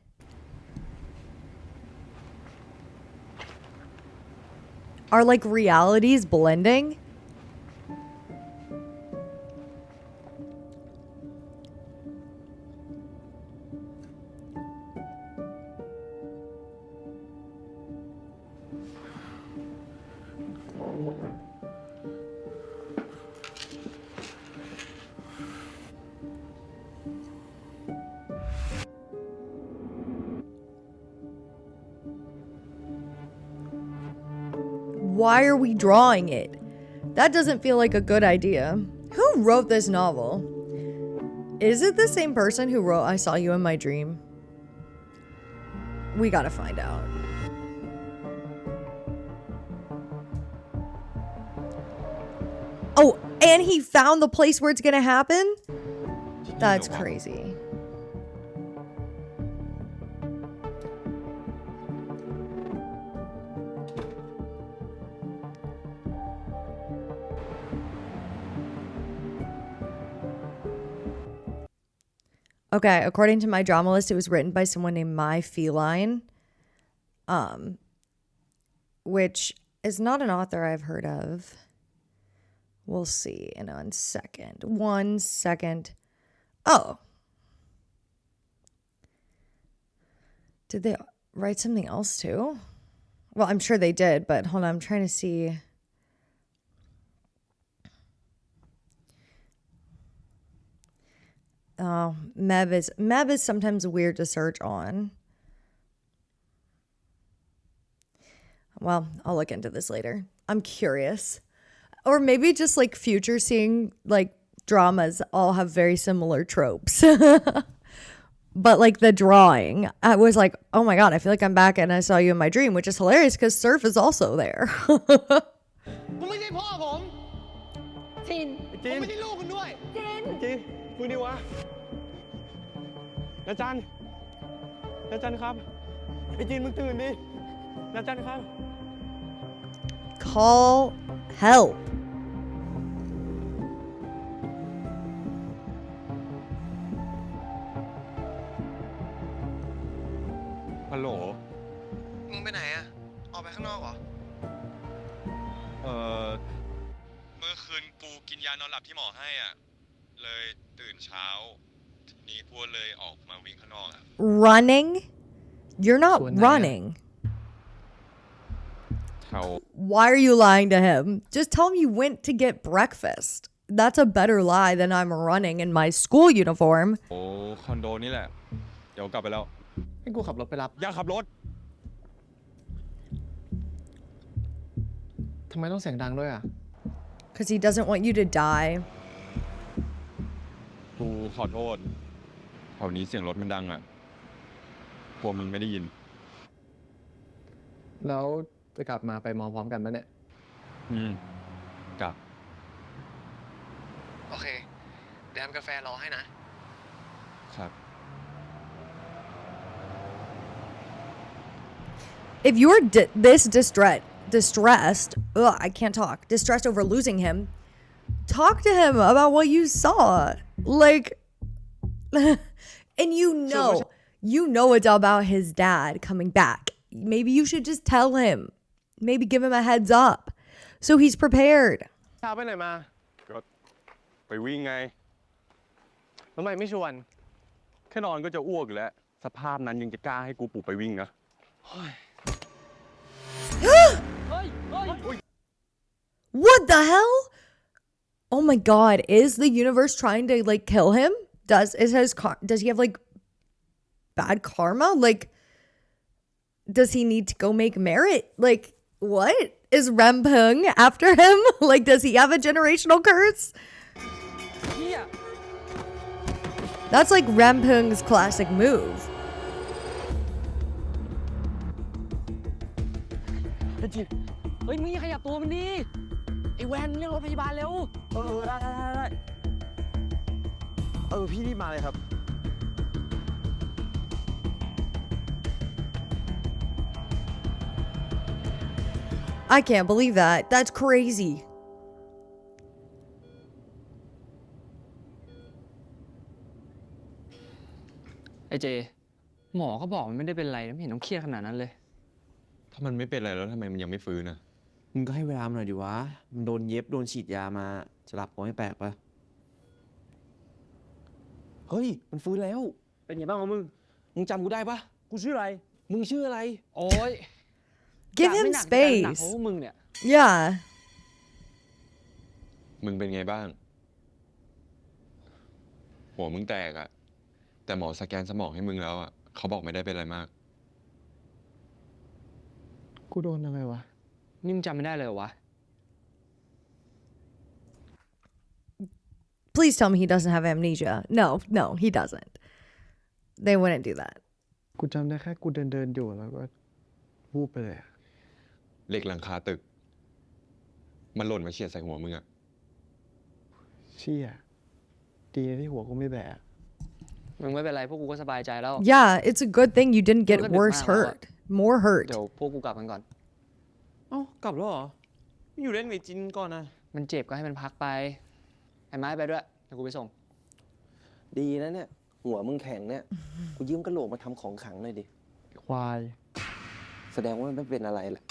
[SPEAKER 1] Are like realities blending? Why are we drawing it? That doesn't feel like a good idea. Who wrote this novel? Is it the same person who wrote I Saw You in My Dream? We gotta find out. Oh, and he found the place where it's gonna happen? That's crazy. Okay, according to my drama list, it was written by someone named My Feline, which is not an author I've heard of. We'll see in a second. 1 second. Oh. Did they write something else too? Well, I'm sure they did, but hold on, I'm trying to see. Oh, Meb is sometimes weird to search on. Well, I'll look into this later. I'm curious. Or maybe just like future seeing like dramas all have very similar tropes. But like the drawing, I was like, oh my God, I feel like I'm back and I Saw You in My Dream, which is hilarious because Surf is also there.
[SPEAKER 2] มึงไม่ใช่พ่อผมจินผมไม่ใช่ลูกคุณด้วยจินมึงดีวะนาจันครับไอ้จินมึงตื่นดินาจันครับ
[SPEAKER 1] Call help.
[SPEAKER 3] ฮัลโหล
[SPEAKER 4] มึงไปไหนอะออกไปข้างนอกเหรอ
[SPEAKER 3] เมื่อคืนกูกินยานอนหลับที่หมอให้อ่ะ เลยตื่นเช้า นี้พวกเลยออกมาวิ่งข้างนอกอะ
[SPEAKER 1] Running? You're not
[SPEAKER 4] ส่วนไหนอะ
[SPEAKER 1] running.
[SPEAKER 3] แถว
[SPEAKER 1] Why are you lying to him? Just tell him you went to get breakfast. That's a better lie than I'm running in my school uniform.
[SPEAKER 3] โอ้คอนโดนี่แหละ เดี๋ยวกลับไปแล้ว
[SPEAKER 4] ให้กูขับรถไปรับ
[SPEAKER 3] อย่าขับรถ
[SPEAKER 4] ทำไมต้องเสียงดังด้วยอ่ะ
[SPEAKER 1] Because he doesn't want you to die.
[SPEAKER 3] กูขอโทษแถวนี้เสียงรถมันดังอ่ะ พวกมึงไม่ได้ยิน
[SPEAKER 4] แล้วจะกลับมาไปมองพร้อมกันไหมเนี่ย
[SPEAKER 3] กลับ
[SPEAKER 4] โอเค เดี๋ยวทำกาแฟรอให้นะ
[SPEAKER 3] ครับ
[SPEAKER 1] If you're this distressed, I can't talk, distressed over losing him, talk to him about what you saw. Like, and you know it's about his dad coming back. Maybe you should just tell him. Maybe give him a heads up so he's prepared.
[SPEAKER 4] เช้าไปไหนมา
[SPEAKER 3] ก็ไปวิ่งไง
[SPEAKER 4] ทำไมไม่ชวน
[SPEAKER 3] แค่นอนก็จะอ้วกอยู่แล้ว สภาพนั้นยังจะกล้าให้กูปลุกไปวิ่งนะ
[SPEAKER 1] What the hell? Oh my god, is the universe trying to like kill him? Does he have like bad karma? Like, does he need to go make merit? Like, what? Is Rempung after him? Like, does he have a generational curse? That's like Rampung's classic move.
[SPEAKER 5] เฮ้ยมึงอย่าขยับตัวมันดิไอ้แวนเรียกรถพยาบาลเร็วได้พี่รีบมาเลยครับ
[SPEAKER 1] I can't believe that. That's crazy.
[SPEAKER 5] ไอ้เจ หมอก็บอกมันไม่ได้เป็นไรไม่เห็นต้องเครียดขนาดนั้นเลย
[SPEAKER 3] ถ้ามันไม่เป็นอะไรแล้วทำไมมันยังไม่ฟื้นนะ
[SPEAKER 6] มึงก็ให้เวลามันหน่อยดิวะ มันโดนเย็บโดนฉีดยามา จะหลับก็ไม่แปลกปะเฮ้ย มันฟื้นแล้ว
[SPEAKER 5] เป็นไงบ้างวะมึง
[SPEAKER 6] มึงจำกูได้ปะ
[SPEAKER 5] กูชื่ออะไร
[SPEAKER 6] มึงชื่ออะไร
[SPEAKER 5] โอ้ย
[SPEAKER 1] Give him
[SPEAKER 5] หนัก
[SPEAKER 1] space.
[SPEAKER 5] เพราะว่ามึงเนี่ย
[SPEAKER 1] Yeah.
[SPEAKER 3] มึงเป็นไงบ้าง หัวมึงแตกอะแต่หมอสแกนสมองให้มึงแล้วอะเขาบอกไม่ได้เป็นอะไรมาก
[SPEAKER 4] กูโดนอะไรวะ
[SPEAKER 5] นี่มึงจำไม่ได้เลยเหรอวะ
[SPEAKER 1] Please tell me he doesn't have amnesia. No, he doesn't. They wouldn't do that.
[SPEAKER 4] กูจำได้แค่กูเดินอยู่แล้วก็วูบไปเลยอะ
[SPEAKER 3] เหล็กหลังคาตึก มันหล่นมาเฉียดใส่หัวมึงอะ
[SPEAKER 4] เชี่ยดีนะที่หัวกูไม่แบะ
[SPEAKER 5] มึงไม่เป็นไรพวกกูก็สบายใจแล้ว
[SPEAKER 1] Yeah, it's a good thing you didn't get
[SPEAKER 5] Look at
[SPEAKER 1] worse
[SPEAKER 5] it now,
[SPEAKER 1] hurt. More hurt.
[SPEAKER 5] เดี๋ยวพวกกูกลับกันก่อน
[SPEAKER 6] เอ้ากลับแล้วเหรอ ไม่อยู่เล่นกับจินก่อนนะ
[SPEAKER 5] มันเจ็บก็ให้มันพักไป ไอ้ไม้ไปด้วยเดี๋ยวกูไปส่ง
[SPEAKER 6] ดีนะเนี่ย หัวมึงแข็งเนี่ย กูยืมกระโหลกมาทำของขลังหน่อยดิ
[SPEAKER 4] ควาย
[SPEAKER 6] แสดงว่ามันไม่เป็นอะไรแหละ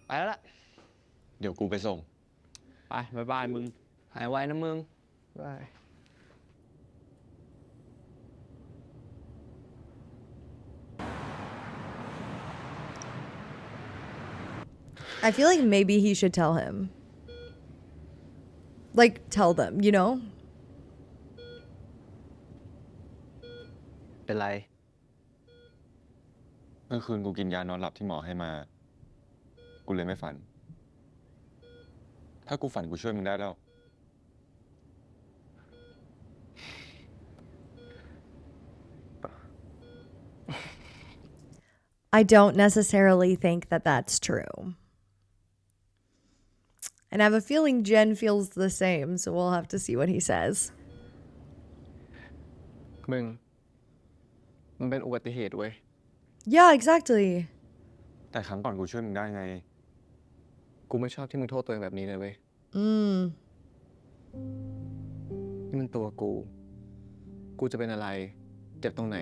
[SPEAKER 5] ไปแล้วล่ะ
[SPEAKER 3] เดี๋ยวกูไปส่ง
[SPEAKER 6] ไปบ๊ายบายมึง
[SPEAKER 5] หายไวนะมึง
[SPEAKER 4] ได้
[SPEAKER 1] I feel like maybe he should tell him. Like, tell them, you know?
[SPEAKER 5] เป็นไร
[SPEAKER 3] เมื่อคืนกูกินยานอนหลับที่หมอให้มา กูเลยไม่ฝัน ถ้ากูฝันกูช่วยมึงได้แล้ว
[SPEAKER 1] I don't necessarily think that that's true. And I have a feeling Jen feels the same, so we'll have to see what he says.
[SPEAKER 4] มันเป็นอุบัติเหตุเว้ย
[SPEAKER 1] Yeah, exactly.
[SPEAKER 3] แต่ครั้งก่อนกูช่วยมึงได้ไง
[SPEAKER 4] กูไม่ชอบที่มึงโทษตัวเองแบบนี้เลยเว้ย นี่มันตัวกู กูจะเป็นอะไร เจ็บตรงไหน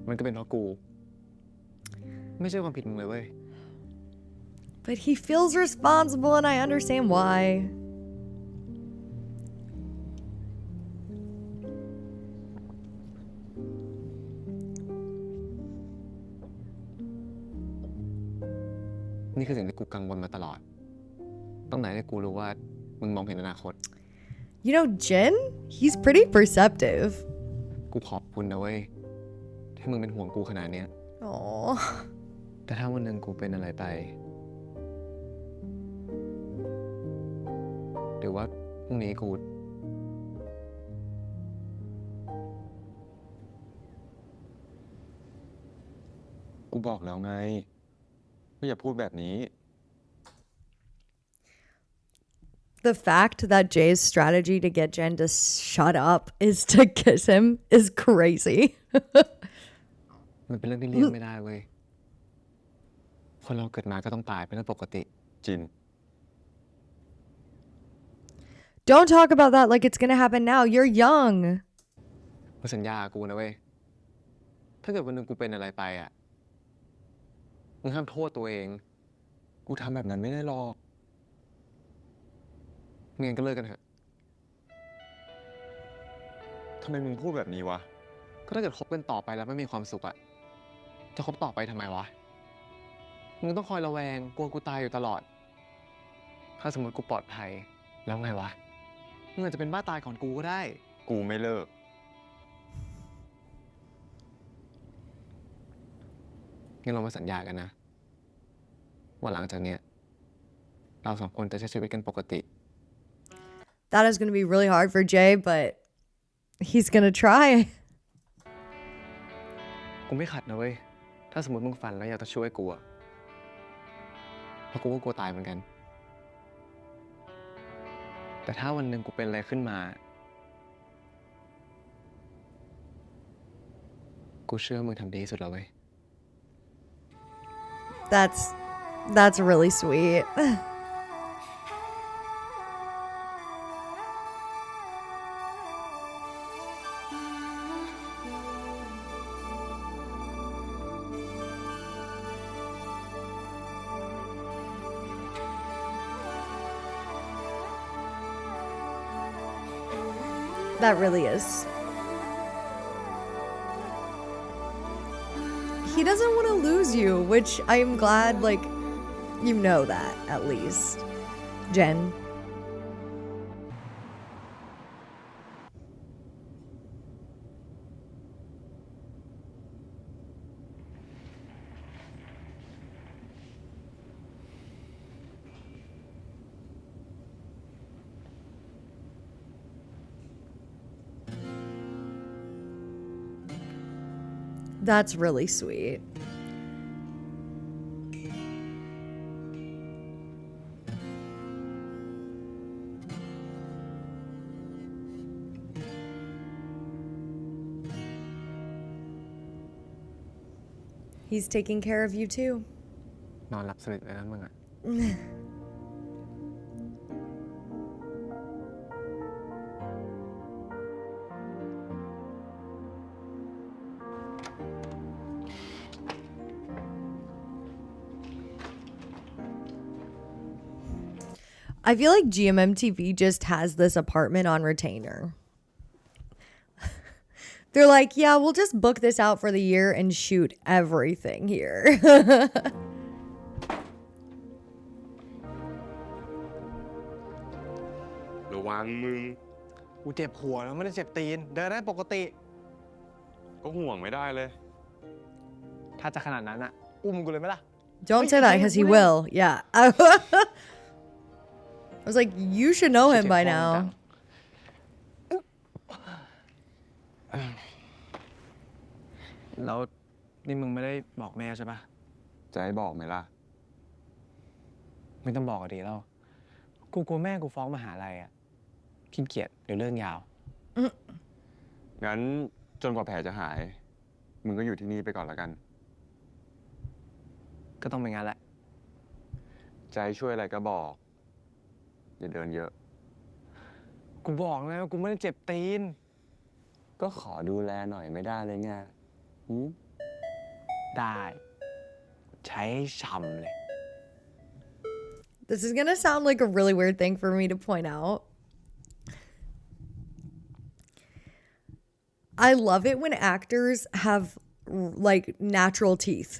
[SPEAKER 4] มันก็เป็นเพราะกู ไม่ใช่ความผิดมึงเลยเว้ย
[SPEAKER 1] But he feels responsible and I understand why.
[SPEAKER 4] นี่คือสิ่งที่กูกังวลมาตลอดตั้งแต่ที่กูรู้ว่ามึงมองเห็นอนาคต
[SPEAKER 1] You know, Jin, he's pretty perceptive.
[SPEAKER 4] กูขอบคุณนะเว้ยที่มึงเป็นห่วงกูขนาดเนี้ย
[SPEAKER 1] Aww.
[SPEAKER 4] แต่ถ้าวันหนึ่งกูเป็นอะไรไปหรือว่าพรุ่งนี้
[SPEAKER 3] กูบอกแล้วไงว่าอย่าพูดแบบนี้
[SPEAKER 1] The fact that Jay's strategy to get Jen to shut up is to kiss him is crazy.
[SPEAKER 4] มันเป็นเรื่องที่เลี่ยงไม่ได้เว้ยคนเราเกิดมาก็ต้องตายเป็นเรื่องปกติ
[SPEAKER 3] จิน
[SPEAKER 1] Don't talk about that like it's gonna happen now. You're young.
[SPEAKER 4] มึงสัญญากูนะเว้ยถ้าเกิดวันหนึ่งกูเป็นอะไรไปอ่ะมึงห้ามโทษตัวเอง
[SPEAKER 3] กูทำแบบนั้นไม่ได้หรอก
[SPEAKER 4] ไม่งั้นก็เลิกกันเถอะ
[SPEAKER 3] ทำไมมึงพูดแบบนี้วะ
[SPEAKER 4] ก็ถ้าเกิดคบกันต่อไปแล้วไม่มีความสุขอะจะคบต่อไปทำไมวะ มึงต้องคอยระแวงกลัวกูตายอยู่ตลอด ถ้าสมมติกูปลอดภัยแล้วไงวะ มึงอาจจะเป็นบ้าตายก่อนกูก็ได้
[SPEAKER 3] กูไม่เลิก
[SPEAKER 4] งั้นเรามาสัญญากันนะ ว่าหลังจากเนี้ยเราสองคนจะใช้ชีวิตกันปกติ
[SPEAKER 1] That is gonna be really hard for Jay, but he's gonna try.
[SPEAKER 4] กูไม่ขัดนะเว้ย ถ้าสมมติมึงฝันแล้วอยากจะช่วยกูอะเพราะกูก็กลัวตายเหมือนกัน แต่ถ้าวันหนึ่งกูเป็นอะไรขึ้นมา กูเชื่อมึงทำดีที่สุดแล้วเว้ย
[SPEAKER 1] That's really sweet. That really is. He doesn't want to lose you, which I am glad, like, you know that, at least. Jen. That's really sweet. He's taking care of you too.
[SPEAKER 4] นอนหลับสนิทเลยนะมึงอะ
[SPEAKER 1] I feel like GMMTV just has this apartment on retainer. They're like, yeah, we'll just book this out for the year and shoot everything here.
[SPEAKER 3] ระวังมึง
[SPEAKER 4] กูเจ็บหัวแล้วไม่ได้เจ็บตีน เดินได้ปกติ
[SPEAKER 3] ก็ห่วงไม่ได้เลย
[SPEAKER 4] ถ้าจะขนาดนั้นอะอุ้มกูเลยไหมล่ะ
[SPEAKER 1] Don't say that because he will. Yeah. I was like, you should know him by now.
[SPEAKER 4] แล้วนี่มึงไม่ได้บอกแม่ใช่ปะ
[SPEAKER 3] จะให้บอกไหมล่ะ
[SPEAKER 4] ไม่ต้องบอกก็ดีแล้ว กูกลัวแม่กูฟ้องมหาลัยอะขี้เกียจเดี๋ยวเรื่องยาว
[SPEAKER 3] งั้นจนกว่าแผลจะหาย มึงก็อยู่ที่นี่ไปก่อนแล้วกัน
[SPEAKER 4] ก็ต้องเป็นงั้นแหละ
[SPEAKER 3] ใจช่วยอะไรก็บอก อย่าเดินเยอะ
[SPEAKER 4] กูบอกแล้วว่ากูไม่ได้เจ็บตีน
[SPEAKER 3] ก็ขอดูแลหน่อยไม่ได้เลยไงหืม
[SPEAKER 4] ได้ ใช้ช่ำเลย
[SPEAKER 1] This is gonna sound like a really weird thing for me to point out. I love it when actors have like natural teeth.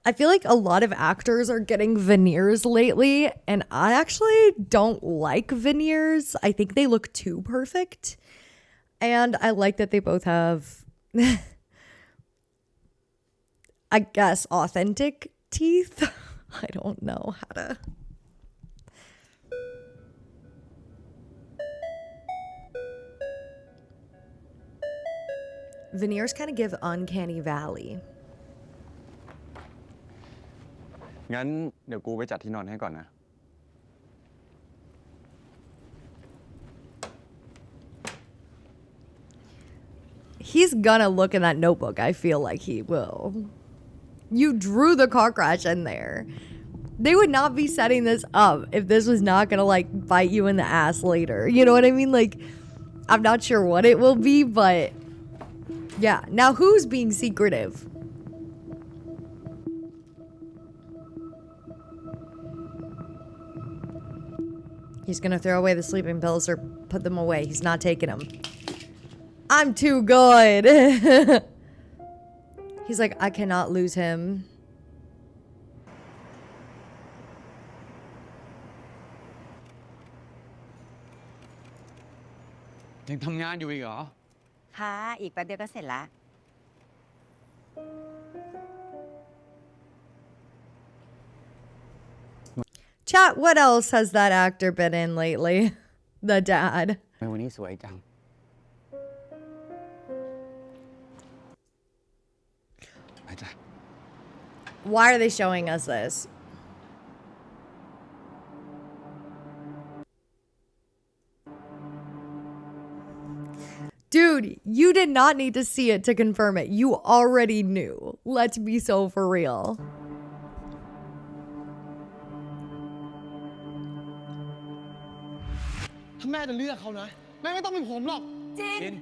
[SPEAKER 1] I feel like a lot of actors are getting veneers lately, and I actually don't like veneers. I think they look too perfect. And I like that they both have, I guess, authentic teeth. I don't know how to. Veneers kind of give uncanny valley.
[SPEAKER 3] งั้นเดี๋ยวกูไปจัดที่นอนให้ก่อนนะ
[SPEAKER 1] He's gonna look in that notebook. I feel like he will. You drew the car crash in there. They would not be setting this up if this was not gonna like bite you in the ass later. You know what I mean? Like, I'm not sure what it will be, but yeah. Now who's being secretive? He's gonna throw away the sleeping pills or put them away. He's not taking them. I'm too good. He's like, I cannot lose him.
[SPEAKER 3] ยังทำงานอยู่อีกเหรอ
[SPEAKER 7] ค่ะ อีกแป๊บเดียวก็เสร็จละ
[SPEAKER 1] Chat, what else has that actor been in lately? The dad.
[SPEAKER 5] วันนี้สวยจัง
[SPEAKER 3] ไปจ้ะ
[SPEAKER 1] Why are they showing us this? Dude, you did not need to see it to confirm it. You already knew. Let's be so for real.
[SPEAKER 4] ถ้าแม่จะเลือกเขานะ แม่ไม่ต้องเป็นผมหรอก
[SPEAKER 7] จิน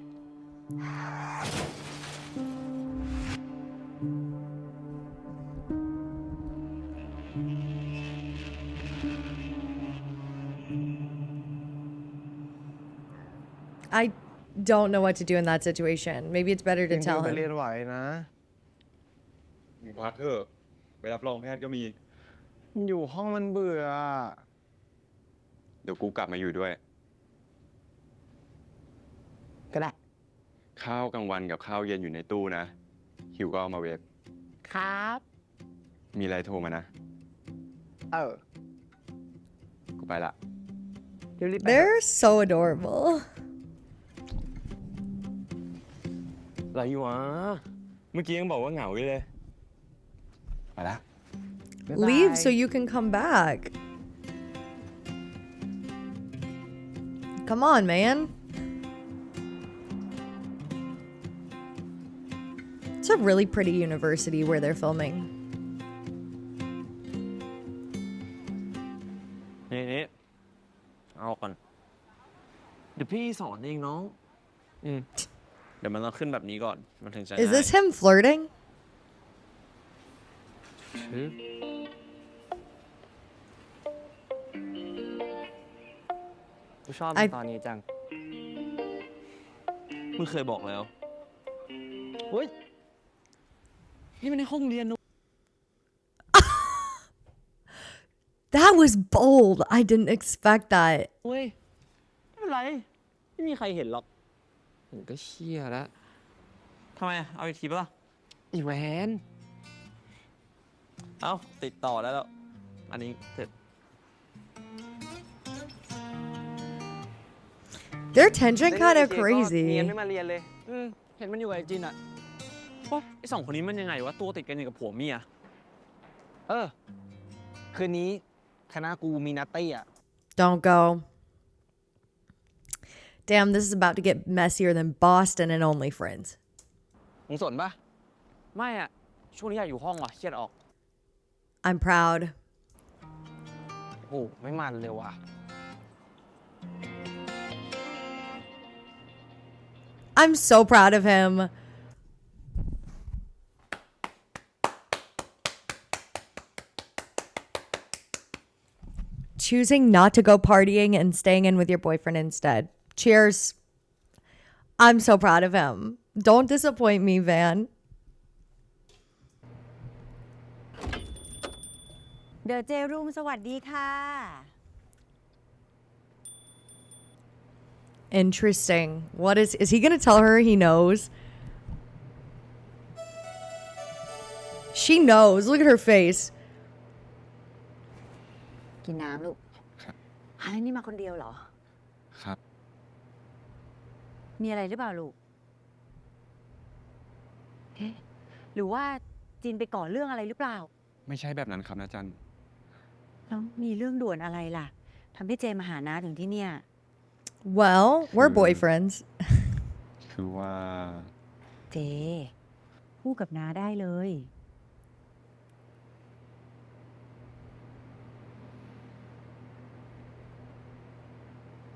[SPEAKER 1] I don't know what to do in that situation. Maybe it's better to tell
[SPEAKER 4] ไปเรีย
[SPEAKER 1] him.
[SPEAKER 4] นไหวนะ
[SPEAKER 3] มึงพักเถอะไปรับรองแพทย์ก็มี
[SPEAKER 4] มันอยู่ห้องมันเบื่อ
[SPEAKER 3] เดี๋ยวกูกลับมาอยู่ด้วย
[SPEAKER 5] ก็ได้
[SPEAKER 3] ข้าวกลางวันกับข้าวเย็นอยู่ในตู้นะ หิวก็เอามาเวฟ
[SPEAKER 5] ครับ
[SPEAKER 3] มีอะไรโทรมานะ กูไปละ
[SPEAKER 5] เดี๋ยวรีบไป
[SPEAKER 1] They're so adorable.
[SPEAKER 3] อะไรวะ เมื่อกี้ยังบอกว่าเหงาอยู่เลย ไปละ
[SPEAKER 1] Leave so you can come back. Come on, man. It's a really pretty university where they're filming.
[SPEAKER 5] นี่เอาก่อน เดี๋ยวพี่สอนเองน้อง เดี๋ยวมันต้องขึ้นแบบนี้ก่อน มันถึงจะ
[SPEAKER 1] Is this him flirting?
[SPEAKER 5] กูชอบตอนนี้จัง มึงเคยบอกแล้ว เฮ้ย นี่มันในห้องเรียนนะ
[SPEAKER 1] That was bold. I didn't expect that.
[SPEAKER 5] เว้ย ไม่เป็นไร ไม่มีใครเห็นหรอกผมก็เชี่ยแล้วทำไม เอาอีกทีปะล่ะอีแหวน เอาติดต่อแล้ว อันนี้เสร็จ
[SPEAKER 1] Their tension kind of
[SPEAKER 5] เนียน
[SPEAKER 1] crazy.
[SPEAKER 5] ไม่มาเรียนเลย เห็นมันอยู่กับไอ้จินอ่ะโอ้ไอ้สองคนนี้มันยังไงวะ ตัวติดกันอย่างกับผัวเมีย คืนนี้คณะกูมีนัตตี้อ่ะ
[SPEAKER 1] Don't go. Damn, this is about to get messier than Boston and Only Friends.
[SPEAKER 5] มึงสนปะไม่อ่ะ ช่วงนี้อยากอยู่ห้องว่ะเครียดออก
[SPEAKER 1] I'm proud.
[SPEAKER 5] โอ้ไม่มันเลยว่ะ
[SPEAKER 1] I'm so proud of him. Choosing not to go partying and staying in with your boyfriend instead. Cheers. I'm so proud of him. Don't disappoint me, Van.
[SPEAKER 7] เดอะเจรูมสวัสดีค่ะ
[SPEAKER 1] Interesting. What is he gonna tell her he knows? She knows. Look at her face.
[SPEAKER 7] กินน้ำลูก
[SPEAKER 3] ครับ
[SPEAKER 7] หายนี่มาคนเดียวเหรอ
[SPEAKER 3] ครับ
[SPEAKER 7] มีอะไรหรือเปล่าลูกเอ๊ะหรือว่าจินไปก่อเรื่องอะไรหรือเปล่า
[SPEAKER 3] ไม่ใช่แบบนั้นครับนะจัน
[SPEAKER 7] แล้วมีเรื่องด่วนอะไรล่ะทำให้เจมาหาน้าถึงที่เนี่ย
[SPEAKER 1] Well, we're boyfriends.
[SPEAKER 3] คือว่า
[SPEAKER 7] เจพูดกับน้าได้เลย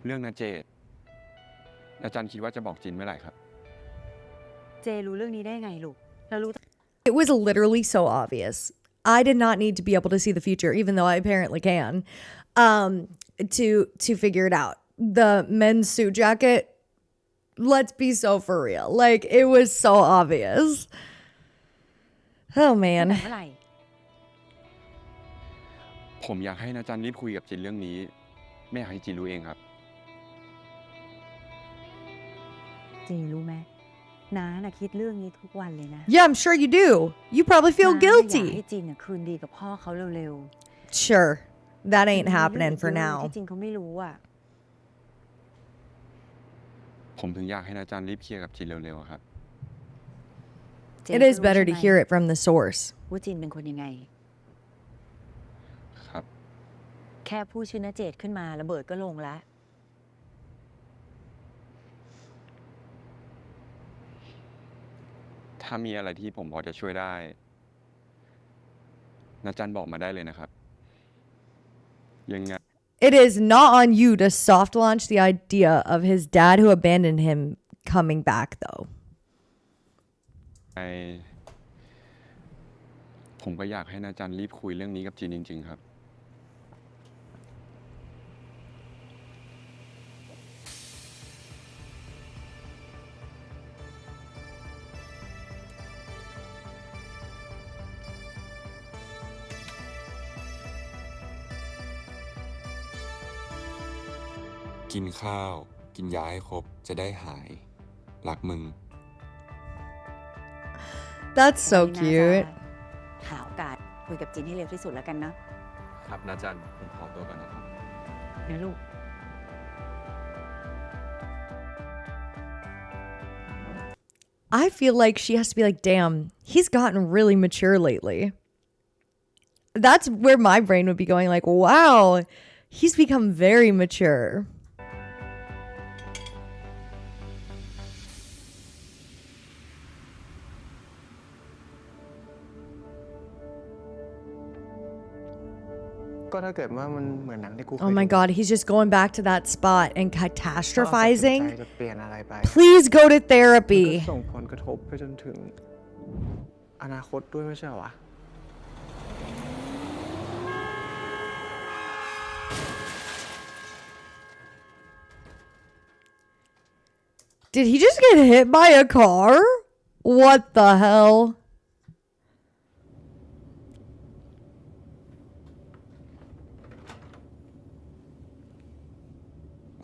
[SPEAKER 3] เรื่องนาเจตอาจารย์คิดว่าจะบอกจินเมื่อไหร่ครับ
[SPEAKER 7] เจรู้เรื่องนี้ได้ไงลูกเรารู้
[SPEAKER 1] It was literally so obvious. I did not need to be able to see the future, even though I apparently can, to figure it out. The men's suit jacket. Let's be so for real. Like it was so obvious. Oh
[SPEAKER 7] ตั้ง
[SPEAKER 1] man.
[SPEAKER 7] แต่เมื่อไหร่
[SPEAKER 3] ผมอยากให้นาจันรีบคุยกับจินเรื่องนี้ ไม่อยากให้จินรู้เองครับ
[SPEAKER 7] เจรู้ไหมน้าน่ะคิดเรื่องนี้ทุกวันเลยนะ
[SPEAKER 1] Yeah, I'm sure you do. You probably feel
[SPEAKER 7] น้าอยากให้
[SPEAKER 1] guilty.
[SPEAKER 7] จินน่ะคืนดีกับพ่อเขาเร็ว
[SPEAKER 1] Sure. That
[SPEAKER 7] ๆ
[SPEAKER 1] ain't
[SPEAKER 7] มี
[SPEAKER 1] happening
[SPEAKER 7] เรื่อง
[SPEAKER 1] for
[SPEAKER 7] เยอะ
[SPEAKER 1] now.
[SPEAKER 7] ที่จินเขาไม่รู้อ่ะ
[SPEAKER 3] ผมถึงอยากให้นาจันรีบเคลียร์กับจินเร็วๆอะครับ
[SPEAKER 7] เจ
[SPEAKER 1] It
[SPEAKER 7] ก็
[SPEAKER 1] is
[SPEAKER 7] รู้
[SPEAKER 1] better
[SPEAKER 7] ใช่
[SPEAKER 1] to
[SPEAKER 7] ไหม
[SPEAKER 1] hear it from the source.
[SPEAKER 7] ว่าจินเป็นคนยังไง
[SPEAKER 3] ครับ
[SPEAKER 7] แค่พูดชื่อณเจตขึ้นมาระเบิดก็ลงแล้ว
[SPEAKER 3] ถ้ามีอะไรที่ผมพอจะช่วยได้นาจันบอกมาได้เลยนะครับ ยังไง
[SPEAKER 1] It is not on you to soft launch the idea of his dad who abandoned him coming back, though.
[SPEAKER 3] ผมก็อยากให้นาจันรีบคุยเรื่องนี้กับจินจริงๆครับ
[SPEAKER 8] กินข้าว กินยาให้ครบ จะได้หาย รักมึง
[SPEAKER 1] That's so
[SPEAKER 7] วันนี้น้า
[SPEAKER 1] cute.
[SPEAKER 7] จะหาโอกาสคุยกับจินให้เร็วที่สุดแล้วกันเนาะ
[SPEAKER 3] ครับนาจันผมขอตัวก่อนนะครับ
[SPEAKER 7] นะลูก
[SPEAKER 1] I feel like she has to be like, damn, he's gotten really mature lately. That's where my brain would be going, like, wow, he's become very mature.
[SPEAKER 4] ก็ถ้าเกิดว่ามันเหมือนหนังที่กูเคย
[SPEAKER 1] Oh my
[SPEAKER 4] ดู
[SPEAKER 1] god, he's just going back to that spot and
[SPEAKER 4] ก็ตัดสินใจ
[SPEAKER 1] catastrophizing.
[SPEAKER 4] จะเปลี่ยนอะไรไป
[SPEAKER 1] Please go to
[SPEAKER 4] มันก็
[SPEAKER 1] therapy.
[SPEAKER 4] ส่งผลกระทบไปจนถึงอนาคตด้วยไม่ใช่เหรอวะ
[SPEAKER 1] Did he just get hit by a car? What the hell?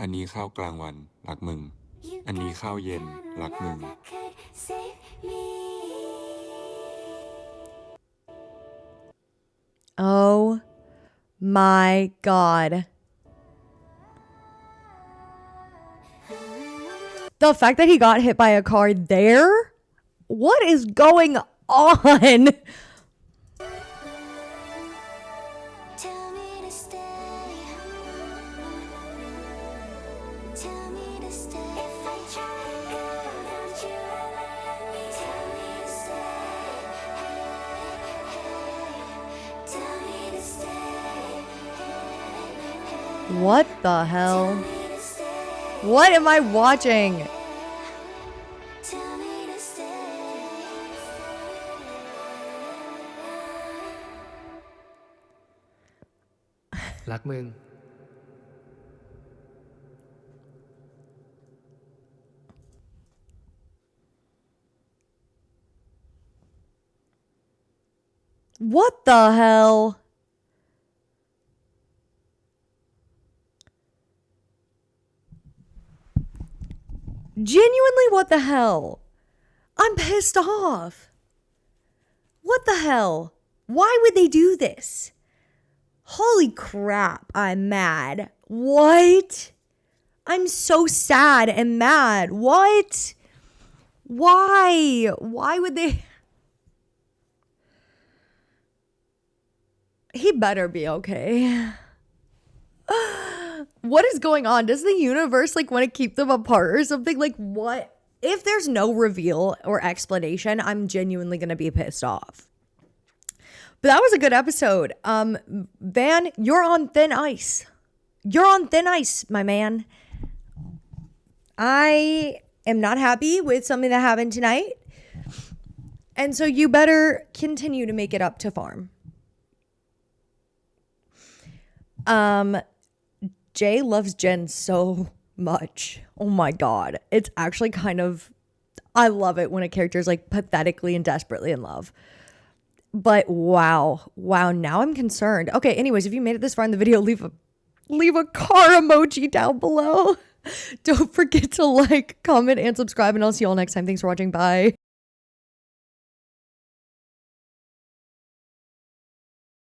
[SPEAKER 8] อันนี้ข้าวกลางวัน รักมึง อันนี้ข้าวเย็น รักมึง
[SPEAKER 1] Oh my god. The fact that he got hit by a car there? What is going on?
[SPEAKER 9] Tell me to stay. Tell me to stay. If I try to go, don't you ever let me. Tell me to stay. Tell me to stay.
[SPEAKER 1] What the hell?
[SPEAKER 9] Tell me to stay.
[SPEAKER 1] What am I watching?
[SPEAKER 9] Tell me to stay.
[SPEAKER 4] รักมึง
[SPEAKER 1] What the hell? Genuinely, what the hell? I'm pissed off. What the hell? Why would they do this? Holy crap, I'm mad. What? I'm so sad and mad. What? Why? Why would they? He better be okay. What is going on? Does the universe like want to keep them apart or something? Like what? If there's no reveal or explanation, I'm genuinely going to be pissed off. But that was a good episode. Van, you're on thin ice. You're on thin ice, my man. I am not happy with something that happened tonight. And so you better continue to make it up to Farm. Jay loves Jen so much. Oh my God. It's actually kind of, I love it when a character is like pathetically and desperately in love. But wow, now I'm concerned. Okay, anyways, if you made it this far in the video, leave a car emoji down below. Don't forget to like, comment, and subscribe, and I'll see you all next time. Thanks for watching. Bye.